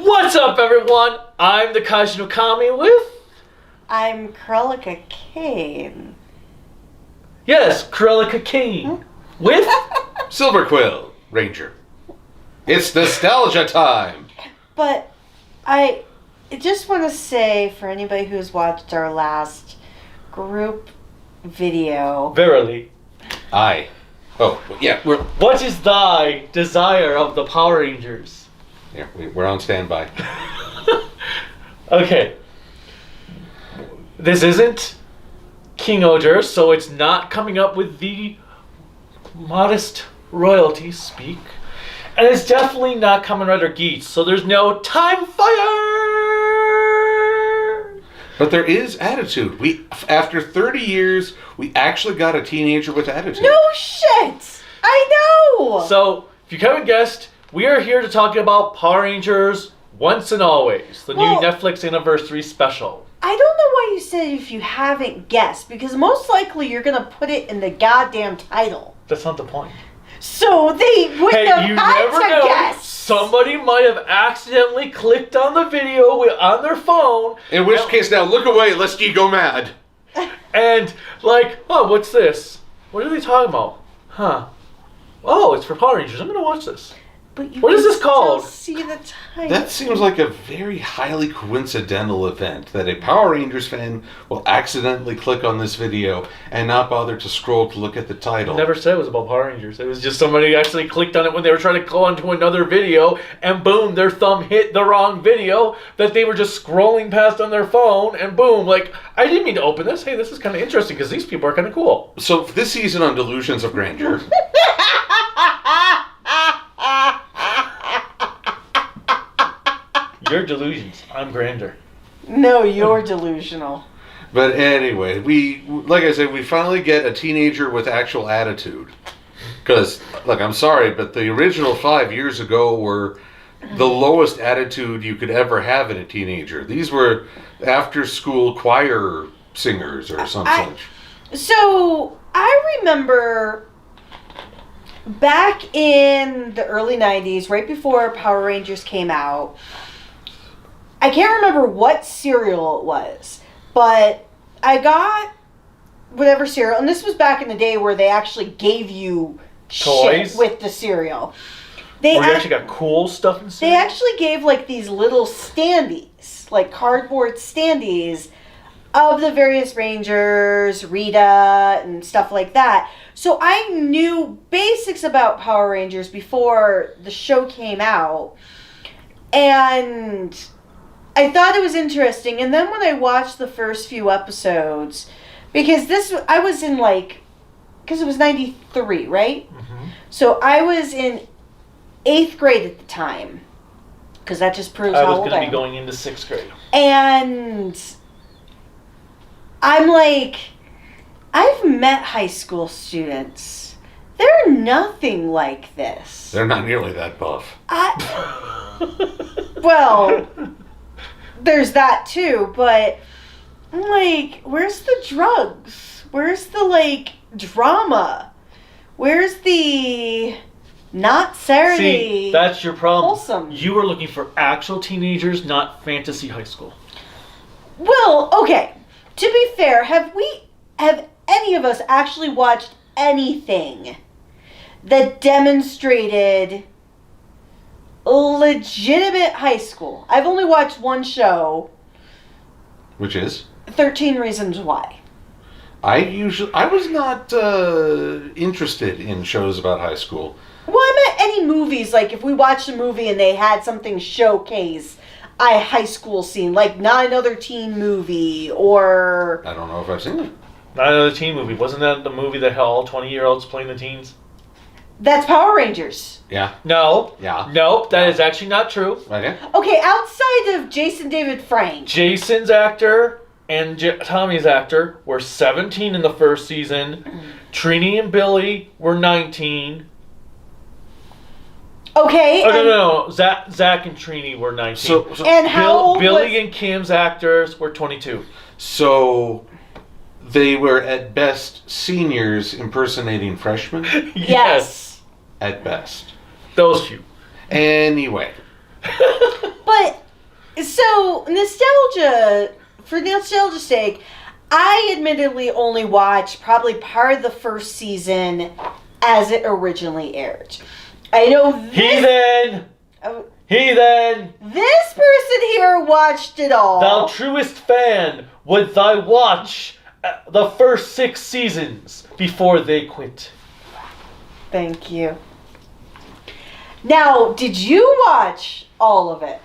What's up, everyone? I'm the Kaiju no Kami with... I'm Cruellica Kain. Yes, Cruellica Kain. With... Silver Quill, Ranger. It's nostalgia time! But I just want to say, for anybody who's watched our last group video... Verily. Aye. Oh, yeah, What is thy desire of the Power Rangers? yeah, we're on standby. Okay. This isn't King Odor, so it's not coming up with the modest royalty speak. And it's definitely not Kamen Rider Geats, so there's no Time Fire! But there is attitude. After 30 years, we actually got a teenager with attitude. No shit! I know! So, if you haven't guessed, we are here to talk about Power Rangers Once and Always, the new Netflix anniversary special. I don't know why you said if you haven't guessed, because most likely you're going to put it in the goddamn title. That's not the point. So they wouldn't have you had never to know. guess. Somebody might have accidentally clicked on the video on their phone. In which case, now look away lest ye go mad. And like, oh, what's this? What are they talking about? Huh. Oh, it's for Power Rangers. I'm going to watch this. But you What is can this called? still see the title. That seems like a very highly coincidental event that a Power Rangers fan will accidentally click on this video and not bother to scroll to look at the title. I never said it was about Power Rangers. It was just somebody actually clicked on it when they were trying to go onto another video, and boom, their thumb hit the wrong video that they were just scrolling past on their phone, and boom, like, I didn't mean to open this. Hey, this is kind of interesting because these people are kind of cool. So this season on Delusions of Grandeur... Your delusions. I'm grander. No, you're delusional. But anyway, like I said, we finally get a teenager with actual attitude. Because, look, I'm sorry, but the original 5 years ago were the lowest attitude you could ever have in a teenager. These were after-school choir singers or some such. So, I remember back in the early 90s, right before Power Rangers came out, I can't remember what cereal it was, but I got whatever cereal, and this was back in the day where they actually gave you Toys? shit with the cereal. Or you actually got cool stuff in They actually gave like these little standees, like cardboard standees of the various Rangers, Rita, and stuff like that. So I knew basics about Power Rangers before the show came out, and I thought it was interesting. And then when I watched the first few episodes, because I was in because it was 93, right? Mm-hmm. So I was in 8th grade at the time, because that just proves how old I am. I was going to be going into 6th grade. And I'm like, I've met high school students. They're nothing like this. They're not nearly that buff. Well, there's that too, but I'm like, where's the drugs? Where's the, drama? Where's the not Saturday? See, that's your problem. Wholesome. You were looking for actual teenagers, not fantasy high school. Well, okay. To be fair, have any of us actually watched anything that demonstrated legitimate high school? I've only watched one show. Which is? 13 Reasons Why. I was not interested in shows about high school. Well, I meant any movies, like if we watched a movie and they had something showcase a high school scene, like Not Another Teen Movie, or... I don't know if I've seen it. Not another teen movie. Wasn't that the movie that had all 20-year-olds playing the teens? That's Power Rangers. Yeah. No. Yeah. Nope, that is actually not true. Okay. Okay, outside of Jason David Frank. Jason's actor and Tommy's actor were 17 in the first season. Trini and Billy were 19. Okay. Oh, no. Zach and Trini were 19. So and how old Billy and Kim's actors were 22. So they were at best seniors impersonating freshmen? Yes. at best. Those few. Anyway. But, so, for nostalgia's sake, I admittedly only watched probably part of the first season as it originally aired. I know Heathen! This person here watched it all. Thou truest fan, would thy watch the first 6 seasons before they quit. Thank you. Now, did you watch all of it?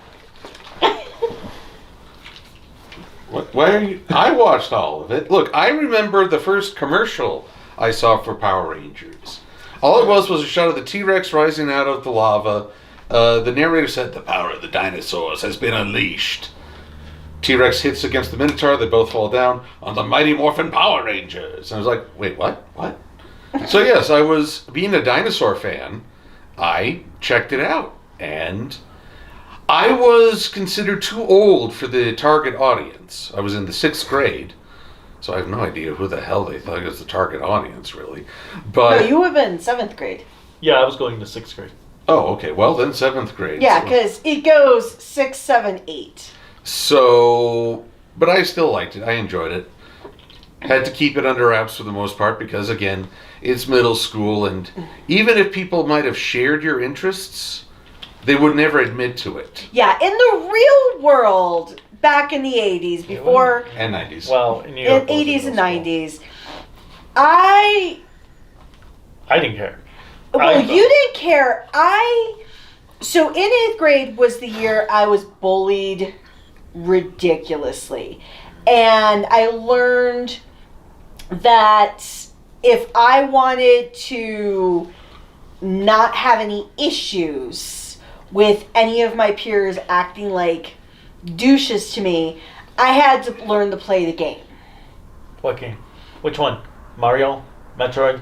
Why are you? I watched all of it. Look, I remember the first commercial I saw for Power Rangers. All it was a shot of the T-Rex rising out of the lava. The narrator said, "The power of the dinosaurs has been unleashed." T-Rex hits against the Minotaur. They both fall down on the Mighty Morphin Power Rangers. And I was like, wait, what? What? So yes, I was, being a dinosaur fan, I checked it out. And I was considered too old for the target audience. I was in the 6th grade, so I have no idea who the hell they thought was the target audience, really. But No, you would have been in 7th grade. Yeah, I was going to 6th grade. oh, okay. Well, then 7th grade. Yeah, so- because it goes 6, 7, 8. So, but I still liked it. I enjoyed it. Had to keep it under wraps for the most part because, again, it's middle school, and even if people might have shared your interests, they would never admit to it. Yeah, in the real world, back in the 80s, before... And 90s. Well, in New In York. 80s and wasn't 90s, I I didn't care. Well, I- you didn't care. So in 8th grade was the year I was bullied ridiculously. And I learned that if I wanted to not have any issues with any of my peers acting like douches to me, I had to learn to play the game. What game? Which one? Mario? Metroid?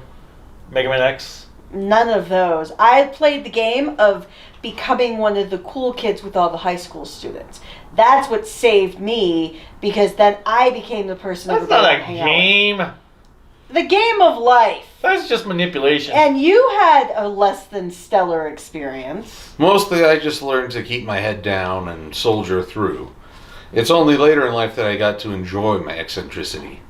Mega Man X? None of those. I played the game of becoming one of the cool kids with all the high school students. That's what saved me, because then I became the person That's everybody not would a hang out with. game. The game of life. That's just manipulation. And you had a less than stellar experience. Mostly I just learned to keep my head down and soldier through. It's only later in life that I got to enjoy my eccentricity.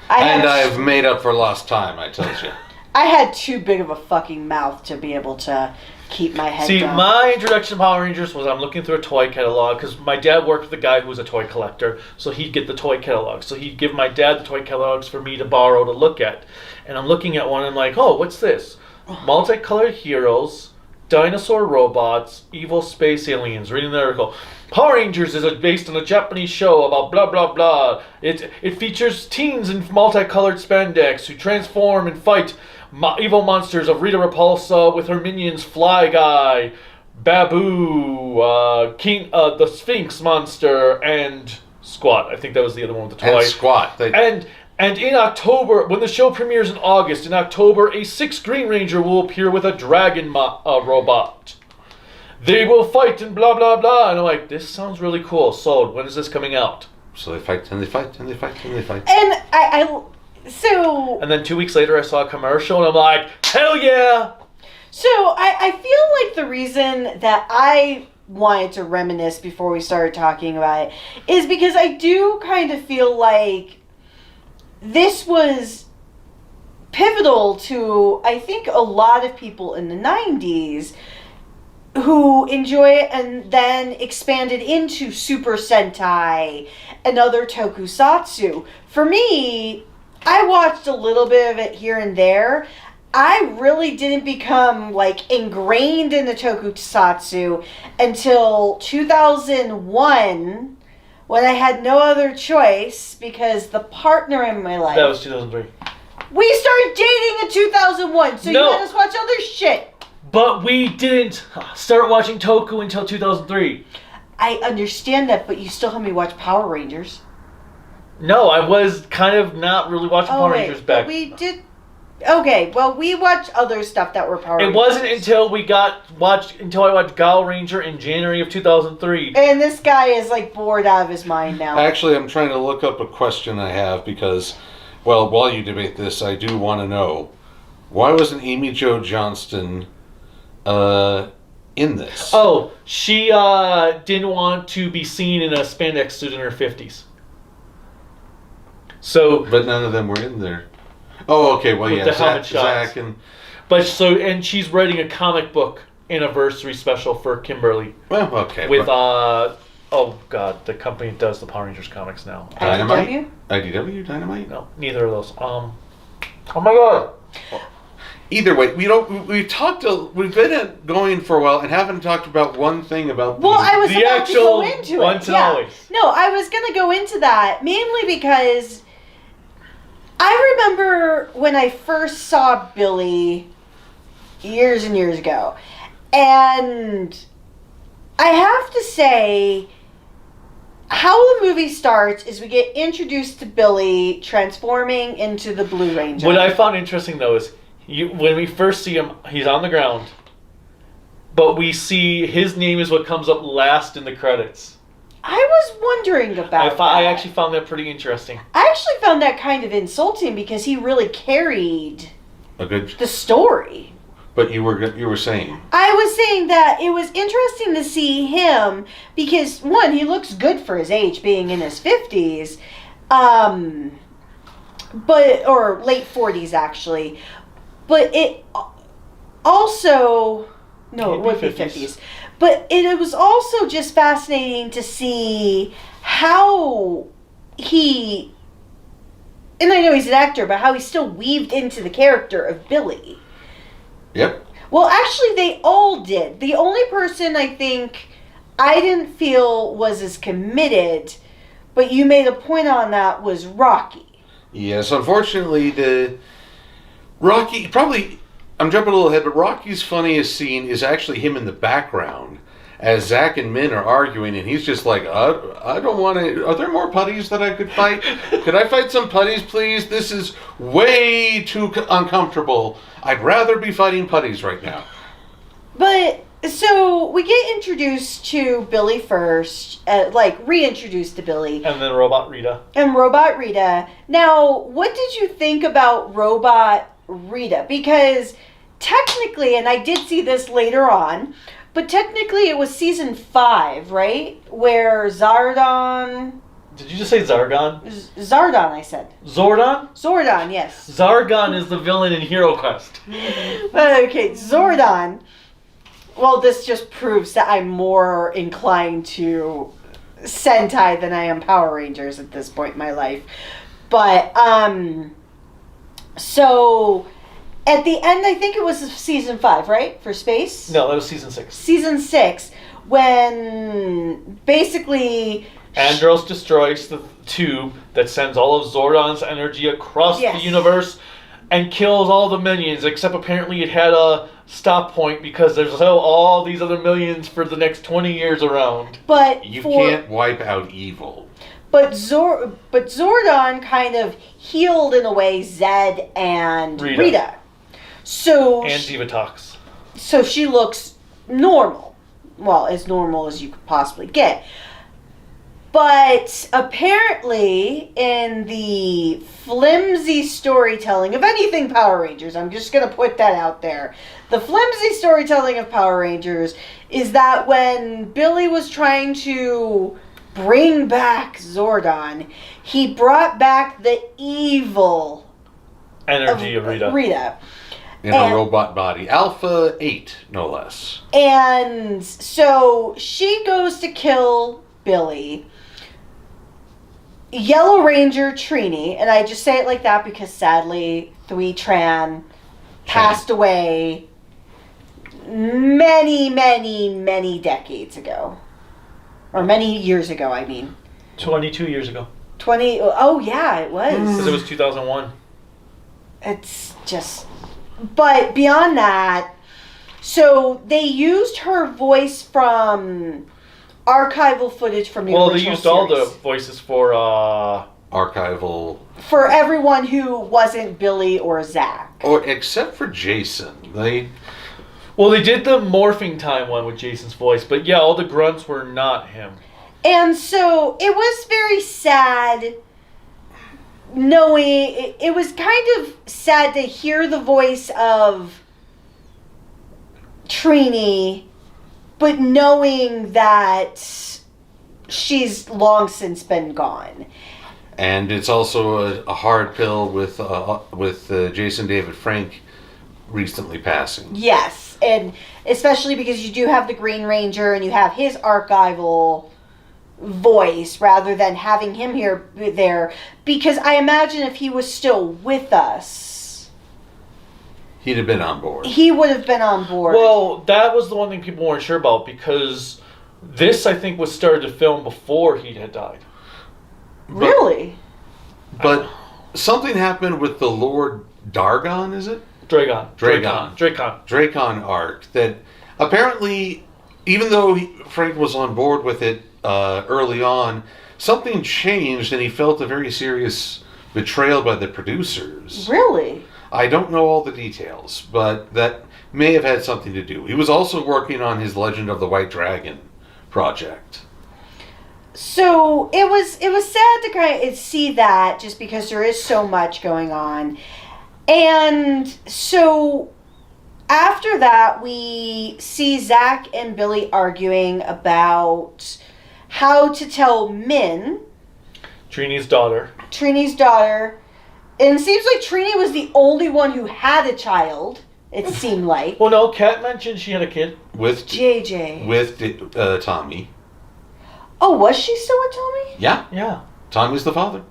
And I've made up for lost time, I tell you. I had too big of a fucking mouth to be able to keep my head See, down. my introduction to Power Rangers was I'm looking through a toy catalog because my dad worked with a guy who was a toy collector, so he'd get the toy catalog. So he'd give my dad the toy catalogs for me to borrow to look at. And I'm looking at one and I'm like, oh, what's this? Multicolored heroes, dinosaur robots, evil space aliens. Reading the article. Power Rangers is based on a Japanese show about blah blah blah. It features teens in multicolored spandex who transform and fight evil monsters of Rita Repulsa with her minions Fly Guy, Babu, King, the Sphinx monster, and Squat. I think that was the other one with the toy. And Squat. And in October, when the show premieres in August, in October, a 6th Green Ranger will appear with a dragon robot. They will fight and blah blah blah. And I'm like, this sounds really cool. Sold. When is this coming out? So they fight, and they fight, and they fight, and they fight. And so... And then 2 weeks later, I saw a commercial, and I'm like, hell yeah! So I feel like the reason that I wanted to reminisce before we started talking about it is because I do kind of feel like this was pivotal to, I think, a lot of people in the 90s who enjoy it and then expanded into Super Sentai and other tokusatsu. For me, I watched a little bit of it here and there. I really didn't become like ingrained in the tokusatsu until 2001 when I had no other choice because the partner in my life... That was 2003. We started dating in 2001, so No. you let us watch other shit. But we didn't start watching Toku until 2003. I understand that, but you still had me watch Power Rangers. No, I was kind of not really watching Power Rangers but back. we did... Okay, well, we watched other stuff that were Power Rangers. It wasn't until I watched Gal Ranger in January of 2003. And this guy is, like, bored out of his mind now. Actually, I'm trying to look up a question I have because, well, while you debate this, I do want to know Why wasn't Amy Jo Johnston in this? Oh, she didn't want to be seen in a spandex suit in her 50s. So, but none of them were in there. Oh, okay. Well, with yeah, the helmet Zach shots. and and she's writing a comic book anniversary special for Kimberly well, okay. with but oh god, the company that does the Power Rangers comics now. Dynamite, IDW, Dynamite. No, neither of those. Oh my god. Either way, we've been going for a while and haven't talked about one thing about Well, I was the about to go actual into once it. and always. No, I was going to go into that mainly because I remember when I first saw Billy years and years ago, and I have to say, how the movie starts is we get introduced to Billy transforming into the Blue Ranger. What I found interesting though is when we first see him, he's on the ground, but we see his name is what comes up last in the credits. I was wondering about that. I actually found that pretty interesting. I actually found that kind of insulting because he really carried A good. the story. But you were saying. I was saying that it was interesting to see him because, one, he looks good for his age, being in his 50s, or late 40s actually. But it also, no, it would be 50s. But it was also just fascinating to see how he, and I know he's an actor, but how he still weaved into the character of Billy. Yep. Well, actually, they all did. The only person I think I didn't feel was as committed, but you made a point on that, was Rocky. Yes, unfortunately, the Rocky probably. I'm jumping a little ahead, but Rocky's funniest scene is actually him in the background as Zach and Min are arguing, and he's just like, I don't want to. Are there more putties that I could fight? Could I fight some putties, please? This is way too uncomfortable. I'd rather be fighting putties right now. But, so, we get introduced to Billy first, reintroduced to Billy. And then Robot Rita. And Robot Rita. Now, what did you think about Robot Rita? Because technically, and I did see this later on, but technically it was season 5, right? Where Zardon... Did you just say Zargon? Zardon, I said. Zordon? Zordon, yes. Zargon is the villain in Hero Quest. Okay, Zordon. Well, this just proves that I'm more inclined to Sentai than I am Power Rangers at this point in my life. But, so, at the end, I think it was season 5, right? For Space? No, that was season 6. Season 6, when basically... Andros destroys the tube that sends all of Zordon's energy across the universe and kills all the minions, except apparently it had a stop point because there's all these other millions for the next 20 years around. But you can't wipe out evil. But Zordon kind of healed in a way Zed and Rita. So and Divatox. So she looks normal. Well, as normal as you could possibly get. But apparently, in the flimsy storytelling of anything Power Rangers, I'm just going to put that out there. The flimsy storytelling of Power Rangers is that when Billy was trying to bring back Zordon, he brought back the evil energy of Rita. In a robot body. Alpha 8, no less. And so she goes to kill Billy. Yellow Ranger Trini, and I just say it like that because sadly Thui Tran passed away many, many, many decades ago. Or many years ago, I mean. 22 years ago. Oh yeah, it was. Because it was 2001. It's just... But beyond that, so they used her voice from... archival footage from the original Well, they used series. all the voices for archival for everyone who wasn't Billy or Zach. Or except for Jason. They did the morphing time one with Jason's voice, but yeah, all the grunts were not him. And so it was very sad knowing it was kind of sad to hear the voice of Trini, but knowing that she's long since been gone. And it's also a hard pill with Jason David Frank recently passing. Yes, and especially because you do have the Green Ranger and you have his archival voice rather than having him there, because I imagine if he was still with us, he'd have been on board. He would have been on board. Well, that was the one thing people weren't sure about, because this, I think, was started to film before he had died. Really? But something happened with the Lord Dargon, is it? Dragon arc that apparently, even though Frank was on board with it early on, something changed and he felt a very serious betrayal by the producers. Really? I don't know all the details, but that may have had something to do. He was also working on his Legend of the White Dragon project. So it was sad to kind of see that, just because there is so much going on. And so after that, we see Zach and Billy arguing about how to tell Min, Trini's daughter. And it seems like Trini was the only one who had a child, it seemed like. Well, no, Kat mentioned she had a kid. With JJ. With Tommy. Oh, was she still with Tommy? Yeah. Yeah. Tommy's the father.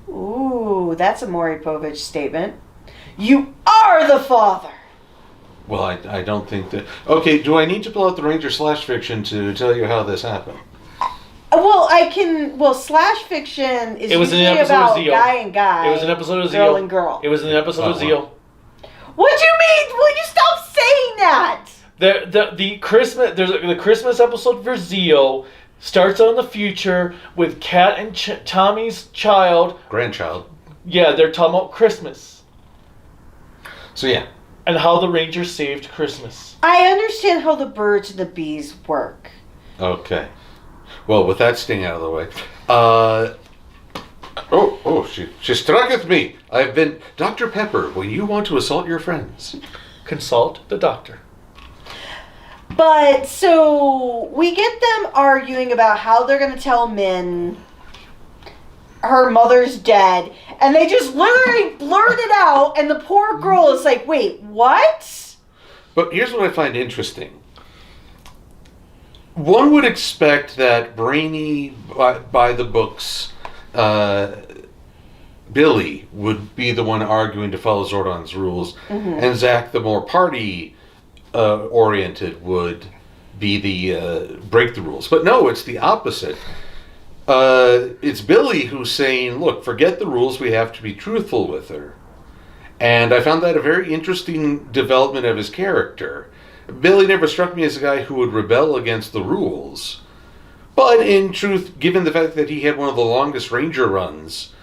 Ooh, that's a Maury Povich statement. You are the father! Well, I don't think that... Okay, do I need to pull out the Ranger Slash Fiction to tell you how this happened? Well, I can... Well, Slash Fiction is usually about guy and guy. It was an episode of Zeal. Girl and girl. It was an episode of Zeal. What do you mean? Will you stop saying that? The Christmas episode for Zeal starts out in the future with Kat and Tommy's grandchild. Yeah, they're talking about Christmas. So yeah. And how the Rangers saved Christmas. I understand how the birds and the bees work. Okay. Well, with that sting out of the way. She strucketh me. I've been Dr. Pepper when you want to assault your friends. Consult the doctor. But, so, we get them arguing about how they're going to tell Min her mother's dead, and they just literally blurt it out, and the poor girl is like, wait, what? But here's what I find interesting. One would expect that brainy, by the books, Billy would be the one arguing to follow Zordon's rules, and Zach, the more party oriented, would be the break the rules. But no, it's the opposite. It's Billy who's saying, look, forget the rules, we have to be truthful with her. And I found that a very interesting development of his character. Billy never struck me as a guy who would rebel against the rules. But in truth, given the fact that he had one of the longest Ranger runs,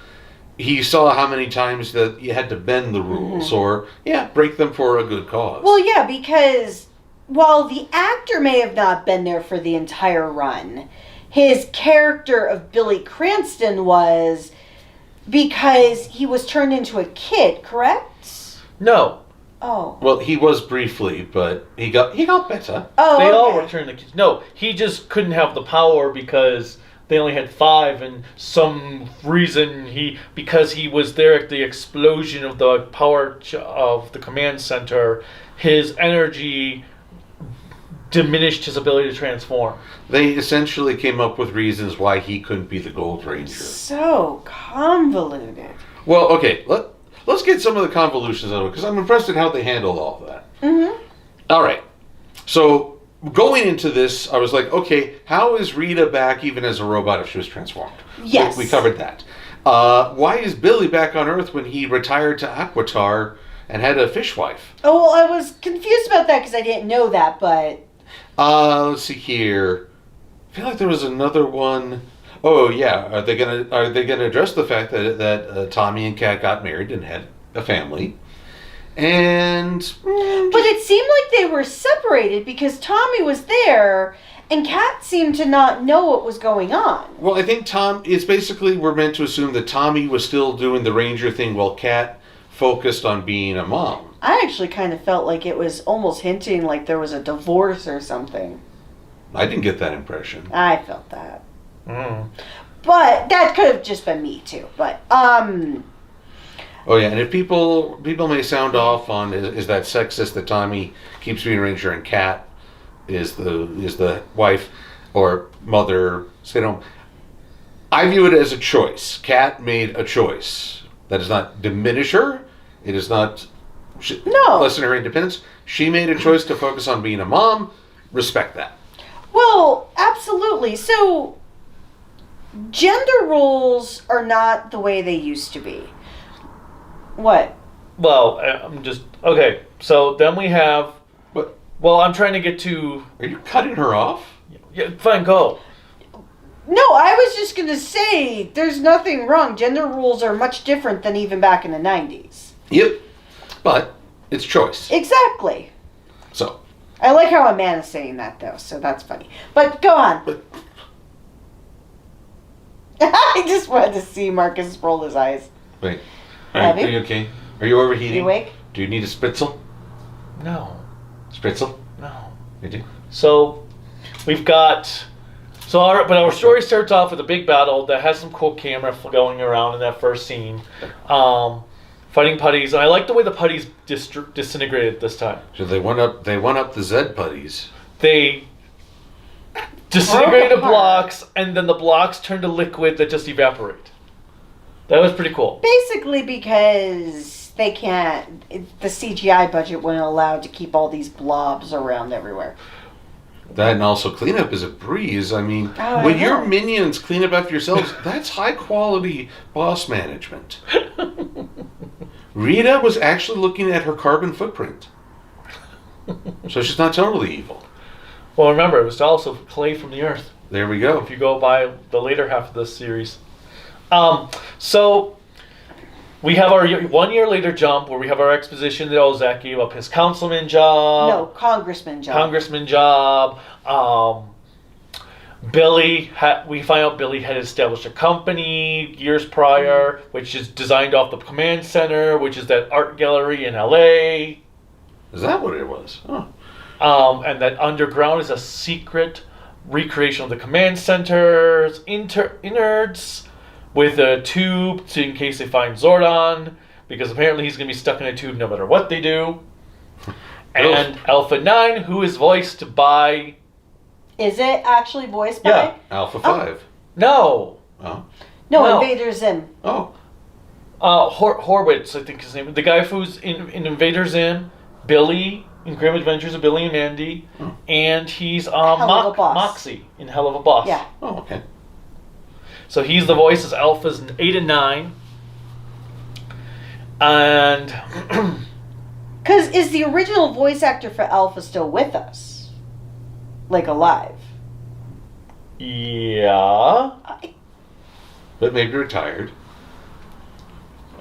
he saw how many times that you had to bend the rules or, break them for a good cause. Well, yeah, because while the actor may have not been there for the entire run, his character of Billy Cranston was, because he was turned into a kid, correct? No. Oh. Well, he was briefly, but he got better. Oh, They all returned the kids. No, he just couldn't have the power because they only had 5, and some reason because he was there at the explosion of the power of the command center, his energy diminished his ability to transform. They essentially came up with reasons why he couldn't be the Gold Ranger. So convoluted. Well, okay, let's get some of the convolutions of it, because I'm impressed at how they handled all of that. Mm-hmm. All right. So, going into this, I was like, okay, how is Rita back even as a robot if she was transformed? Yes. We covered that. Why is Billy back on Earth when he retired to Aquitar and had a fishwife? Oh, well, I was confused about that because I didn't know that, but... Let's see here. I feel like there was another one. Oh yeah, are they gonna address the fact that Tommy and Kat got married and had a family? And but it seemed like they were separated because Tommy was there And Kat seemed to not know what was going on. Well, I think it's basically we're meant to assume that Tommy was still doing the ranger thing while Kat focused on being a mom. I actually kind of felt like it was almost hinting like there was a divorce or something. I didn't get that impression. I felt that. Mm. But that could have just been me too. But Oh yeah, and if people may sound off on is that sexist that Tommy keeps being ranger and Kat is the wife or mother stay at home. I view it as a choice. Kat made a choice. That does not diminish her. It is not lessen her independence. She made a choice to focus on being a mom. Respect that. Well, absolutely. So gender roles are not the way they used to be. What? Well, I'm just okay. So then we have. What? Well, I'm trying to get to. Are you cutting her off? Yeah, fine, go. No, I was just going to say there's nothing wrong. Gender roles are much different than even back in the 90s. Yep. But it's choice. Exactly. So. I like how a man is saying that, though, so that's funny. But go on. I just wanted to see Marcus roll his eyes. Wait. Have Are you okay? Are you overheating? You awake? Do you need a spritzel? No. Spritzel? No. You do? So we've got. Our story starts off with a big battle that has some cool camera going around in that first scene. Fighting putties, and I like the way the putties disintegrated this time. So they went up the Zed putties. They disintegrated blocks, and then the blocks turn to liquid that just evaporate. That was pretty cool. Basically because they can't, the CGI budget wasn't allowed to keep all these blobs around everywhere. That and also cleanup is a breeze. I mean, when your minions clean up after yourselves, that's high quality boss management. Rita was actually looking at her carbon footprint. So she's not totally evil. Well, remember, it was also clay from the earth. There we go. If you go by the later half of this series. So we have our 1 year later jump where we have our exposition that Ozak gave up his councilman job. No, congressman job. Billy, we find out Billy had established a company years prior, which is designed off the command center, which is that art gallery in LA. Is that what it was? Oh. And that underground is a secret recreation of the command center's innards with a tube in case they find Zordon, because apparently he's going to be stuck in a tube no matter what they do. And Alpha 9, who is voiced by... Is it actually voiced by? Yeah, Alpha 5. No. Oh. No, Invader Zim. Oh. Horwitz, I think his name. The guy who's in Invader Zim, Billy, in Grim Adventures of Billy and Mandy, and he's Moxie in Hell of a Boss. Yeah. Oh, okay. So he's the voice as Alphas 8 and 9. And... Because is the original voice actor for Alpha still with us? Like alive? Yeah. But maybe retired.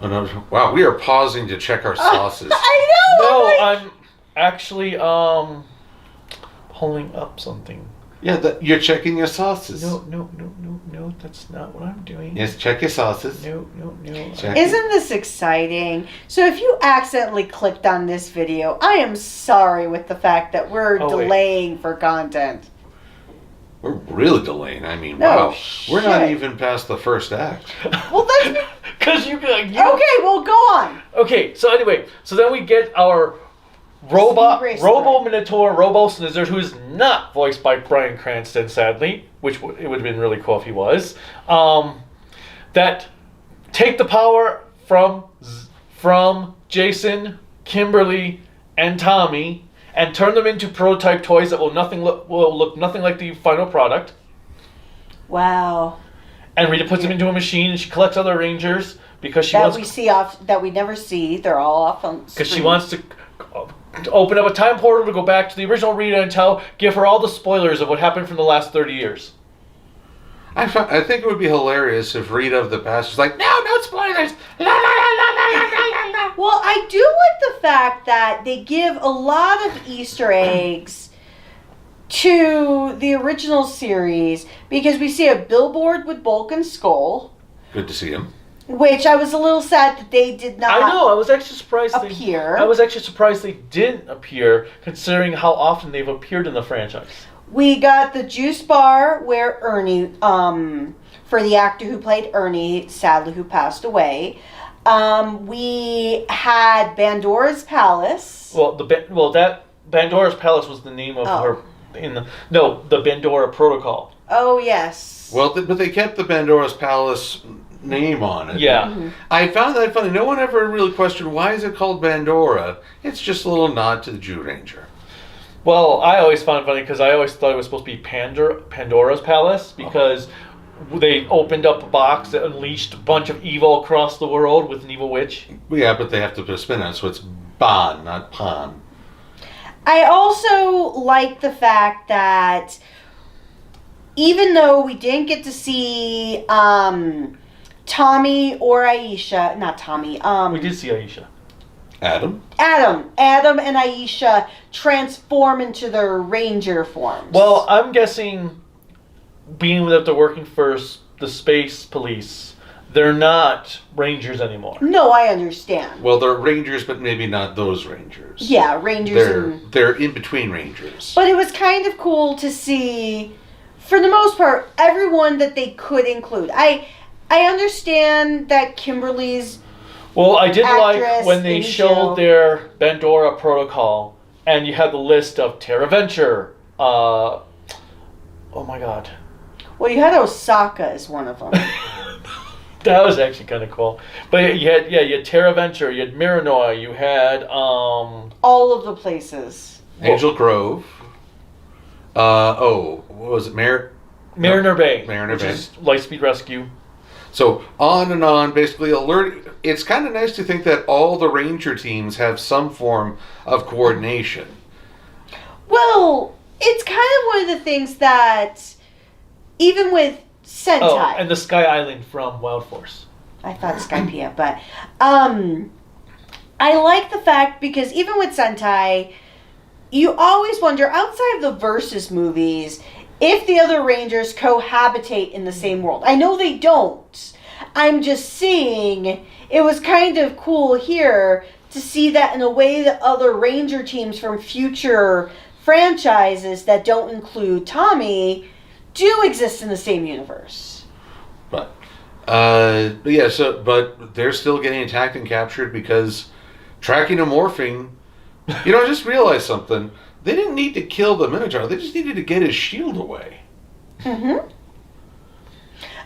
Oh, no. Wow, we are pausing to check our sauces. I know! No, I'm actually pulling up something. Yeah, you're checking your sauces. No, that's not what I'm doing. Yes, check your sauces. No. Check Isn't this exciting? So if you accidentally clicked on this video, I am sorry with the fact that we're delaying for content. We're really delaying. I mean, No, wow. shit. We're not even past the first act. Well, that's... Because you... Okay, well, go on. Okay, so anyway, so then we get our Robo-Minotaur, Robo-Snizzard, who is not voiced by Bryan Cranston, sadly, which it would have been really cool if he was, that take the power from Jason, Kimberly, and Tommy, and turn them into prototype toys that will look nothing like the final product. Wow. And Rita puts them into a machine, and she collects other Rangers because she wants that we never see. They're all off on screen. because she wants to open up a time portal to go back to the original Rita and give her all the spoilers of what happened from the last 30 years. I think it would be hilarious if Rita of the past was like, no spoilers. La, la, la, la, la, la, la. Well, I do like the fact that they give a lot of Easter eggs to the original series because we see a billboard with Bulk and Skull, Good to see him. which I was a little sad that they did not I know. I was actually surprised. appear. I was actually surprised they didn't appear, considering how often they've appeared in the franchise. We got the juice bar where Ernie, for the actor who played Ernie, sadly who passed away. We had Bandora's Palace. Well, that Bandora's Palace was the name of her the Bandora Protocol. Oh yes. Well, but they kept the Bandora's Palace name on it. Yeah. Mm-hmm. I found that funny. No one ever really questioned why is it called Bandora. It's just a little nod to the Jew Ranger. Well, I always found it funny because I always thought it was supposed to be Pandora's Palace because they opened up a box that unleashed a bunch of evil across the world with an evil witch. Yeah, but they have to put a spin on it, so it's Ban, not Pan. I also like the fact that even though we didn't get to see Tommy or Aisha, not Tommy, We did see Aisha. Adam Adam and Aisha transform into their ranger forms. Well, I'm guessing, being that they're working for the space police, they're not rangers anymore. No, I understand. Well, they're rangers, but maybe not those rangers. Yeah, rangers. They're in between rangers. But it was kind of cool to see, for the most part, everyone that they could include. I understand that Kimberly's. Well, I did like Actress, when they Angel. showed their Bandora Protocol, and you had the list of Terra Venture. Oh my God. Well, you had Osaka as one of them. That was actually kind of cool. But you had Terra Venture, you had Miranoi, you had All of the places. Angel Grove. What was it? Mariner Bay, Mariner which Bay. is Lightspeed Rescue. So on and on, basically alert. It's kind of nice to think that all the ranger teams have some form of coordination. Well, it's kind of one of the things that, even with Sentai, Oh, and the Sky Island from Wild Force. I thought Skypiea, but I like the fact because even with Sentai, you always wonder outside of the Versus movies if the other Rangers cohabitate in the same world. I know they don't. I'm just seeing it was kind of cool here to see that in a way that other Ranger teams from future franchises that don't include Tommy do exist in the same universe. But they're still getting attacked and captured because tracking and morphing. You know, I just realized something. They didn't need to kill the Minotaur. They just needed to get his shield away. Mm-hmm.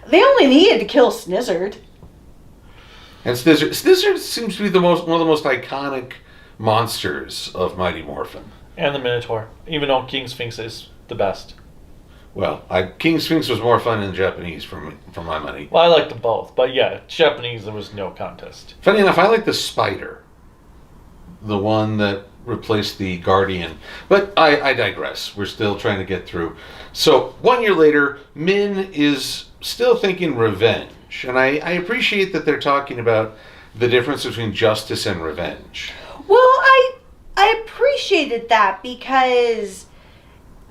They only needed to kill Snizzard. And Snizzard seems to be one of the most iconic monsters of Mighty Morphin. And the Minotaur, even though King Sphinx is the best. Well, King Sphinx was more fun in Japanese for my money. Well, I like them both, but yeah, Japanese, there was no contest. Funny enough, I like the spider. The one that replaced the Guardian. But I digress. We're still trying to get through. So, 1 year later, Min is still thinking revenge. And I appreciate that they're talking about the difference between justice and revenge. Well, I appreciated that because,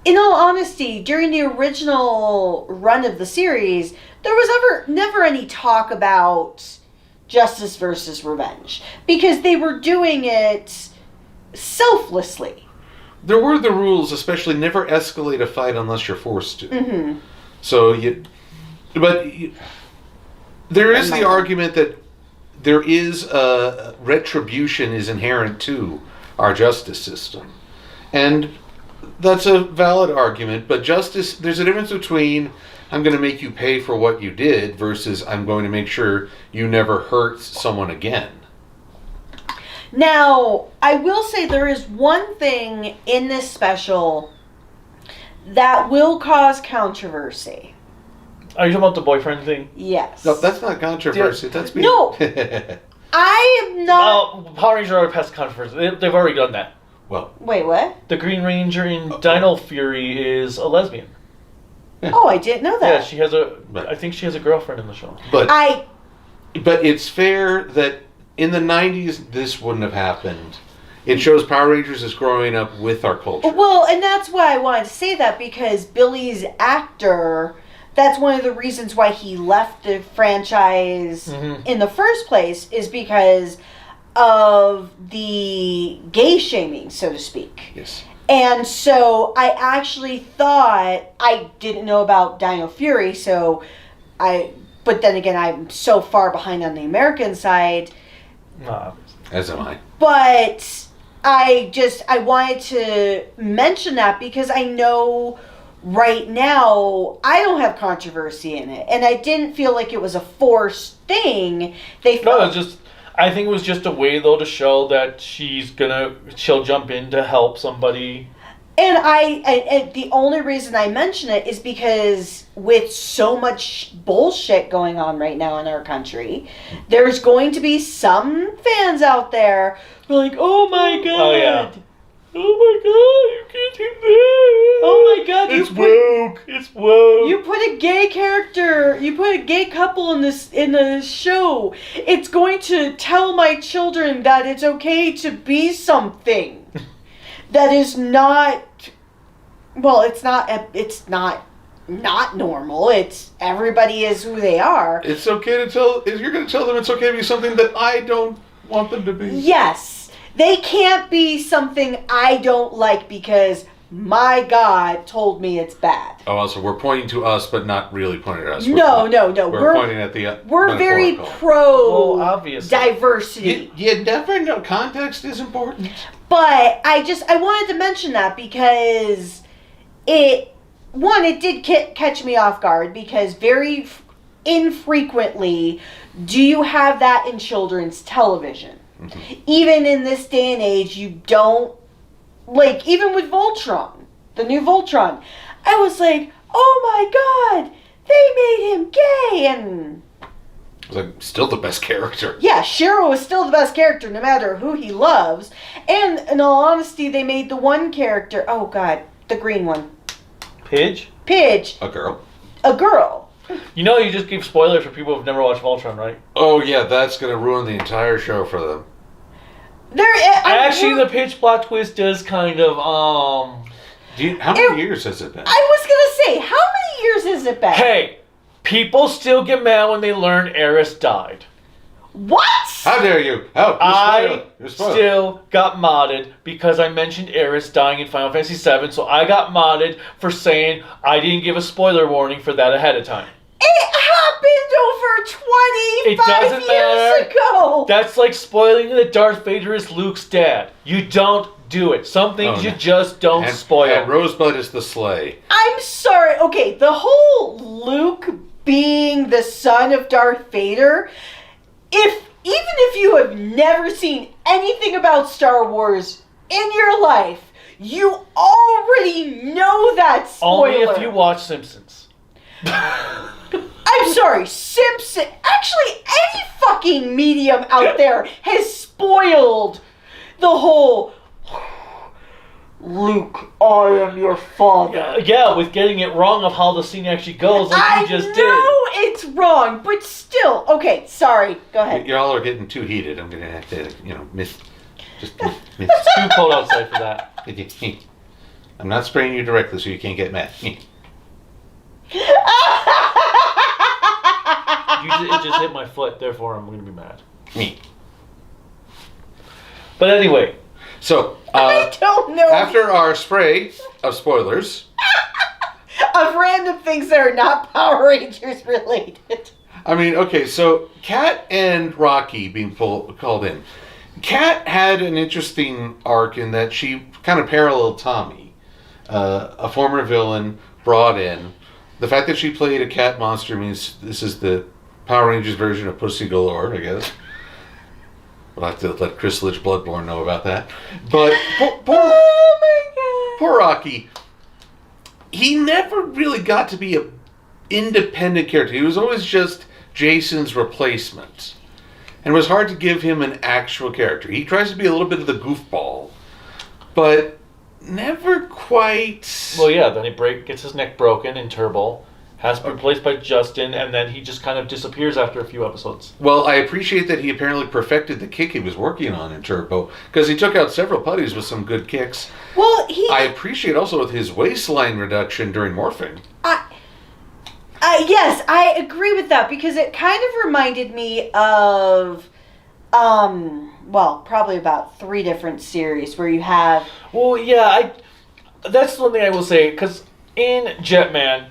in all honesty, during the original run of the series, there was never any talk about justice versus revenge because they were doing it selflessly. There were the rules, especially never escalate a fight unless you're forced to. Mm-hmm. So there is the argument that there is retribution is inherent to our justice system, and that's a valid argument. But justice, there's a difference between I'm going to make you pay for what you did versus I'm going to make sure you never hurt someone again. Now, I will say there is one thing in this special that will cause controversy. Are you talking about the boyfriend thing? Yes. No, that's not controversy. Yeah. That's being... No. I am not... Well, Power Rangers already passed controversy. They've already done that. Well, Wait, what? The Green Ranger in Dino Fury is a lesbian. Oh, I didn't know Yeah, that. she has I think she has a girlfriend in the show. but it's fair that in the 90s this wouldn't have happened It shows Power Rangers as growing up with our culture. Well, and that's why I wanted to say that, because Billy's actor, that's one of the reasons why he left the franchise in the first place, is because of the gay shaming, so to speak. Yes. And so I actually thought, I didn't know about Dino Fury, but then again, I'm so far behind on the American side. As am I. But I wanted to mention that because I know right now I don't have controversy in it. And I didn't feel like it was a forced thing. I think it was just a way, though, to show that she'll jump in to help somebody. And the only reason I mention it is because with so much bullshit going on right now in our country, there's going to be some fans out there who are like, oh my god. Oh, yeah. Oh my god, you can't do that. Oh my god, it's woke. It's woke. You put a gay character, you put a gay couple in the show. It's going to tell my children that it's okay to be something that is not. Well, it's not normal. It's everybody is who they are. It's okay to tell. You're going to tell them it's okay to be something that I don't want them to be. Yes. They can't be something I don't like because my God told me it's bad. Oh, also, we're pointing to us, but not really pointing at us. No. We're pointing at the. We're very pro obviously. diversity. You never know. Context is important. But I wanted to mention that because it did catch me off guard, because very infrequently do you have that in children's television. Mm-hmm. Even in this day and age, you don't, like, even with Voltron, the new Voltron, I was like, oh my god, they made him gay, and it was like, still the best character. Yeah, Shiro is still the best character, no matter who he loves. And in all honesty, they made the one character, oh god, the green one. Pidge? A girl. You know, you just gave spoilers for people who've never watched Voltron, right? Oh yeah, that's going to ruin the entire show for them. Actually, the Pidge plot twist does kind of, how many years has it been? I was going to say, how many years has it been? Hey, people still get mad when they learn Eris died. What? How dare you? I still got modded because I mentioned Eris dying in Final Fantasy VII, so I got modded for saying I didn't give a spoiler warning for that ahead of time. It happened over 25 years ago. That's like spoiling that Darth Vader is Luke's dad. You don't do it. Some things you just don't spoil. And Rosebud is the sleigh. I'm sorry. Okay, the whole Luke being the son of Darth Vader, even if you have never seen anything about Star Wars in your life, you already know that spoiler. Only if you watch Simpsons. I'm sorry, Simpson. Actually, any fucking medium out there has spoiled the whole Luke, I am your father. Yeah, with getting it wrong of how the scene actually goes, like you just did. I know it's wrong, but still. Okay, sorry. Go ahead. Y'all are getting too heated. I'm gonna have to, miss. It's too cold outside for that. I'm not spraying you directly, so you can't get mad. It just hit my foot, therefore I'm going to be mad. But anyway. So, I don't know. After our spray of spoilers. Of random things that are not Power Rangers related. I mean, okay, so Kat and Rocky being called in. Kat had an interesting arc in that she kind of paralleled Tommy, a former villain brought in. The fact that she played a cat monster means this is the Power Rangers version of Pussy Galore, I guess. We'll have to let Chrysalis Bloodborne know about that. But oh my god! Poor Rocky. He never really got to be an independent character. He was always just Jason's replacement. And it was hard to give him an actual character. He tries to be a little bit of the goofball, but never quite. Well, yeah, then he gets his neck broken in Turbo, has to be replaced by Justin, and then he just kind of disappears after a few episodes. Well, I appreciate that he apparently perfected the kick he was working on in Turbo, because he took out several putties with some good kicks. Well, I appreciate also with his waistline reduction during morphing. Yes, I agree with that, because it kind of reminded me of, well, probably about 3 different series where you have... Well, yeah, that's the one thing I will say, because in Jetman,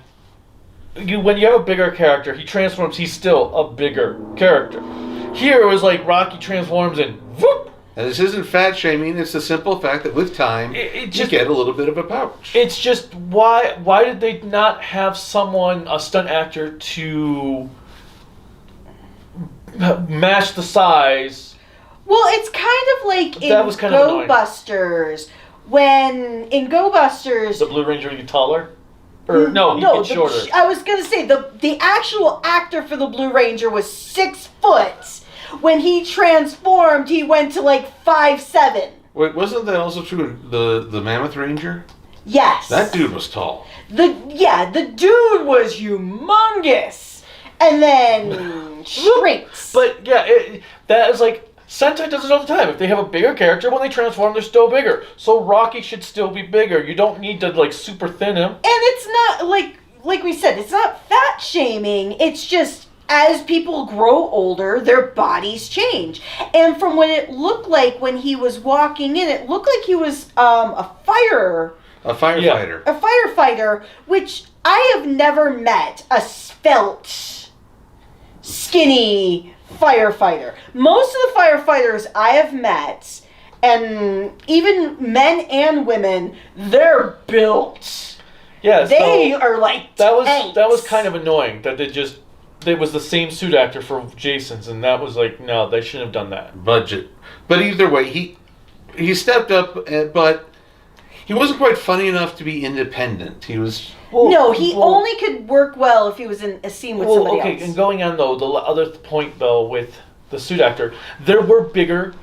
when you have a bigger character, he transforms, he's still a bigger character. Here, it was like Rocky transforms and whoop! And this isn't fat shaming, it's the simple fact that with time, you get a little bit of a pouch. It's just, why did they not have a stunt actor, to match the size? Well, it's kind of like in Go Busters, when in Go Busters... The Blue Ranger get taller? Or, no, he gets shorter. I was going to say, the actual actor for the Blue Ranger was 6 foot. When he transformed, he went to like 5'7". Wait, wasn't that also true in the Mammoth Ranger? Yes. That dude was tall. The dude was humongous. And then shrinks. But yeah, that is like, Sentai does it all the time. If they have a bigger character, when they transform, they're still bigger. So Rocky should still be bigger. You don't need to like super thin him. And it's not like we said, it's not fat shaming. It's just as people grow older, their bodies change. And from what it looked like when he was walking in, it looked like he was a firefighter. Yeah. A firefighter, which I have never met a svelte, skinny firefighter. Most of the firefighters I have met, and even men and women, they're built. Yeah, they are like tanks. That was kind of annoying that it was the same suit actor for Jason's, and that was like, no, they shouldn't have done that. Budget. But either way, he stepped up, but he wasn't quite funny enough to be independent. He was... only could work well if he was in a scene with somebody else. And going on, though, the other point, though, with the suit actor, there were bigger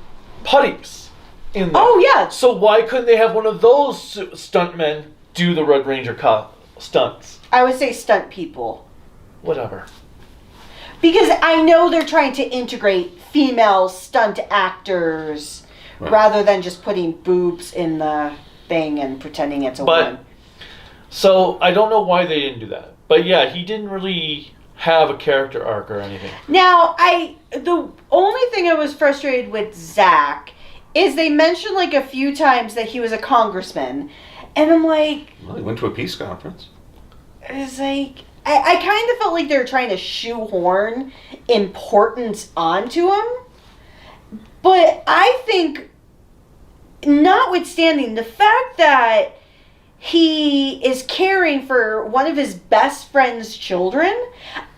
putties in there. Oh, yeah. So why couldn't they have one of those stuntmen do the Red Ranger stunts? I would say stunt people. Whatever. Because I know they're trying to integrate female stunt actors rather than just putting boobs in the thing and pretending it's a woman. So I don't know why they didn't do that. But yeah, he didn't really have a character arc or anything. Now, the only thing I was frustrated with Zach is they mentioned like a few times that he was a congressman. And I'm like... Well, he went to a peace conference. It's like... I kind of felt like they were trying to shoehorn importance onto him. But I think, notwithstanding the fact that he is caring for one of his best friend's children,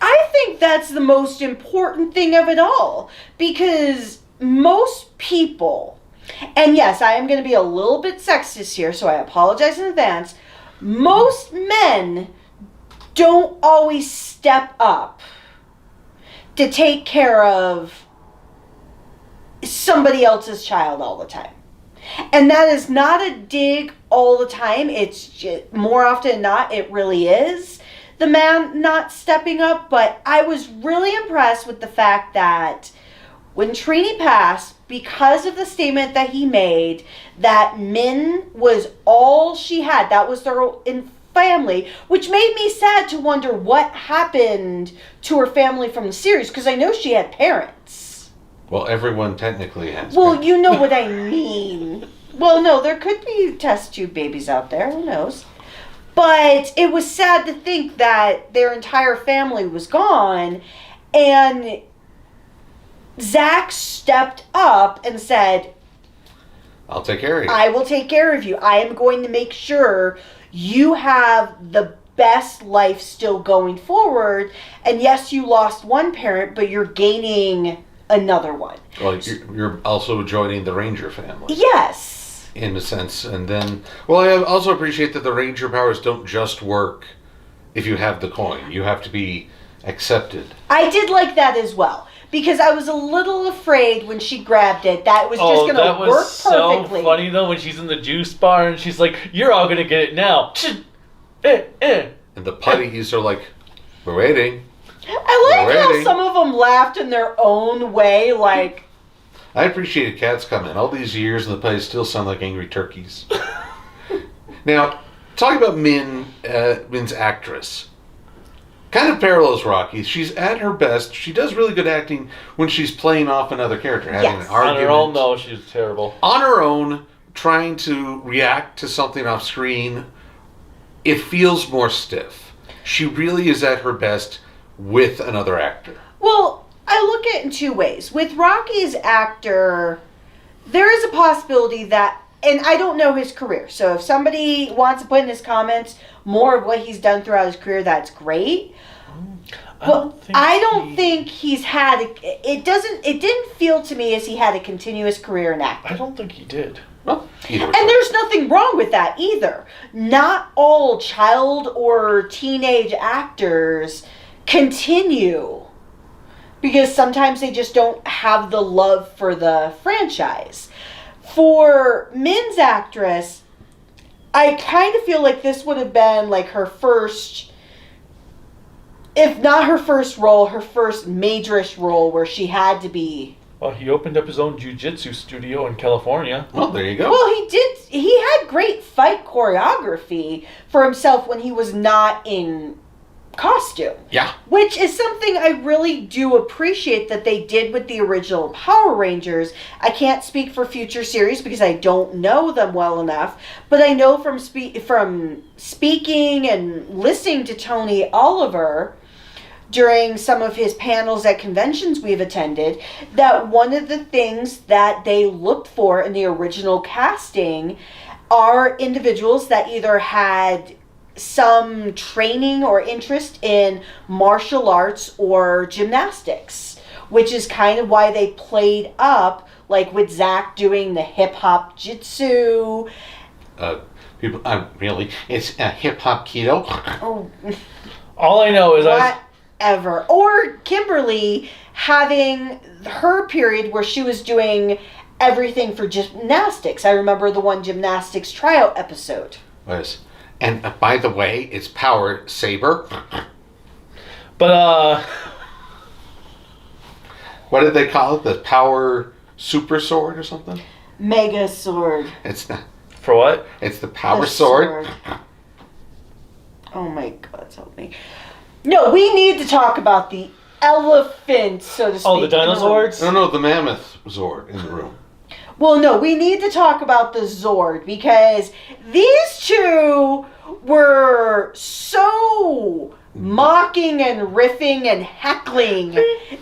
I think that's the most important thing of it all. Because most people, and yes, I am going to be a little bit sexist here, so I apologize in advance, most men don't always step up to take care of somebody else's child all the time. And that is not a dig all the time. It's just, more often than not, it really is the man not stepping up. But I was really impressed with the fact that when Trini passed, because of the statement that he made, that Min was all she had. That was their family, which made me sad to wonder what happened to her family from the series, because I know she had parents. Well, everyone technically has. Well, you know what I mean. Well, no, there could be test tube babies out there. Who knows? But it was sad to think that their entire family was gone, and Zach stepped up and said, I'll take care of you. I will take care of you. I am going to make sure you have the best life still going forward. And yes, you lost one parent, but you're gaining another one. Well, you're also joining the Ranger family. Yes. In a sense. And then, well, I also appreciate that the Ranger powers don't just work if you have the coin. You have to be accepted. I did like that as well. Because I was a little afraid when she grabbed it that it was just going to work perfectly. So funny though when she's in the juice bar and she's like, "You're all going to get it now." And the putties are like We're waiting. I like We're how waiting. some of them laughed in their own way, like... I appreciated cats coming. All these years and the place still sound like angry turkeys. Now, talking about Min's actress. Kind of parallels Rocky. She's at her best. She does really good acting when she's playing off another character, having Yes. an argument. On her own, no, she's terrible. On her own, trying to react to something off screen, it feels more stiff. She really is at her best with another actor. Well, I look at it in two ways. With Rocky's actor, there is a possibility that, and I don't know his career, so if somebody wants to put in his comments more of what he's done throughout his career, that's great. I don't think he's had, it didn't feel to me as he had a continuous career in acting. I don't think he did. Well, either way. And there's nothing wrong with that either. Not all child or teenage actors continue because sometimes they just don't have the love for the franchise. For Min's actress, I kind of feel like this would have been like her first, if not her first role, her first majorish role where she had to be. Well, he opened up his own jiu-jitsu studio in California. Well, there you go. Well, he did. He had great fight choreography for himself when he was not in costume. Yeah. Which is something I really do appreciate that they did with the original Power Rangers. I can't speak for future series because I don't know them well enough, but I know from speaking and listening to Tony Oliver during some of his panels at conventions we've attended, that one of the things that they looked for in the original casting are individuals that either had some training or interest in martial arts or gymnastics, which is kind of why they played up, like with Zach doing the hip-hop jitsu. People, really, it's hip-hop keto. Oh, All I know is whatever. Or Kimberly having her period where she was doing everything for gymnastics. I remember the one gymnastics tryout episode. Yes. And by the way, it's Power Saber. But, What did they call it? The Power Super Sword or something? Mega sword. It's not. for what? It's the Power The Sword. Oh my God, help me. No, we need to talk about the elephant, so to speak. Oh, the dinosaurs? No, the Mammoth Zord in the room. Well, no, we need to talk about the Zord because these two were so mocking and riffing and heckling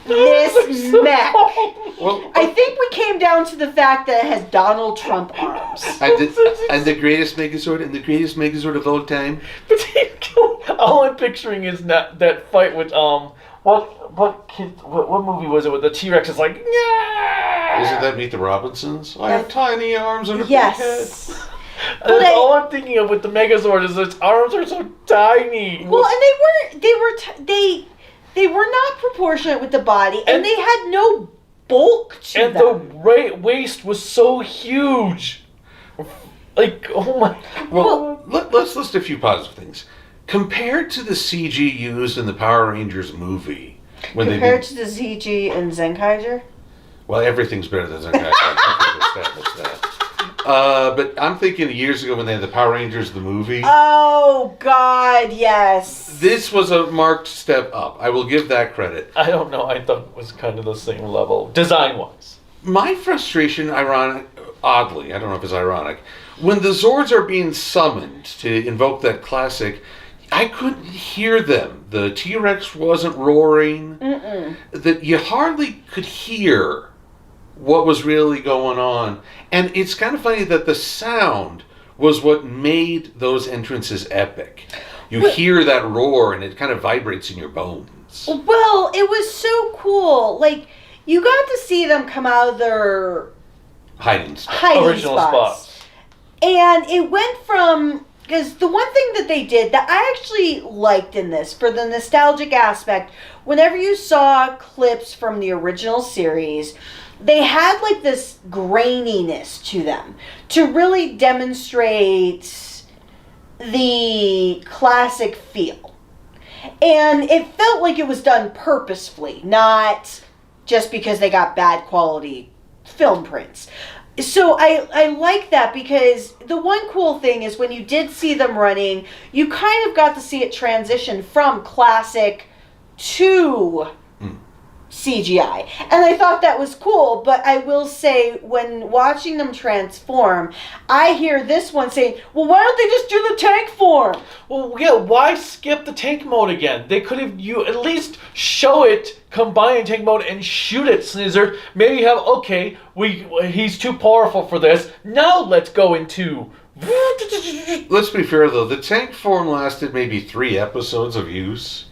this mech. Well, I think we came down to the fact that it has Donald Trump arms. and the greatest Megazord and the greatest Megazord of all time. All I'm picturing is that fight with what movie was it with the T-Rex is like, yeah. Isn't that Meet the Robinsons? I have tiny arms and a Yes. big head. But all I'm thinking of with the Megazord is its arms are so tiny. Well, and they were not proportionate with the body, and they had no bulk to and them. the waist was so huge. Like, oh my. Well, let's list a few positive things. Compared to the CG used in the Power Rangers movie, when Compared to the ZG and Zenkaiser? well, everything's better than Zenkai. I think we've established that. But I'm thinking years ago when they had the Power Rangers the movie. Oh, God, yes. This was a marked step up. I will give that credit. I don't know. I thought it was kind of the same level, design-wise. My frustration, oddly, I don't know if it's ironic, when the Zords are being summoned to invoke that classic, I couldn't hear them. The T-Rex wasn't roaring. That you hardly could hear what was really going on. And it's kind of funny that the sound was what made those entrances epic. You hear that roar and it kind of vibrates in your bones. Well, it was so cool. Like, you got to see them come out of their Hiding spot. Original spots. And it went from, because the one thing that they did that I actually liked in this, for the nostalgic aspect, whenever you saw clips from the original series, they had like this graininess to them to really demonstrate the classic feel. And it felt like it was done purposefully, not just because they got bad quality film prints. So I like that, because the one cool thing is when you did see them running, you kind of got to see it transition from classic to CGI. And I thought that was cool, but I will say, when watching them transform, I hear this one saying, well, why don't they just do the tank form? Well, yeah, why skip the tank mode again? They could have, you at least show it, combine tank mode, and shoot it, Snizzard. Maybe have, okay, he's too powerful for this. Now let's go into... Let's be fair, though. The tank form lasted maybe 3 episodes of use.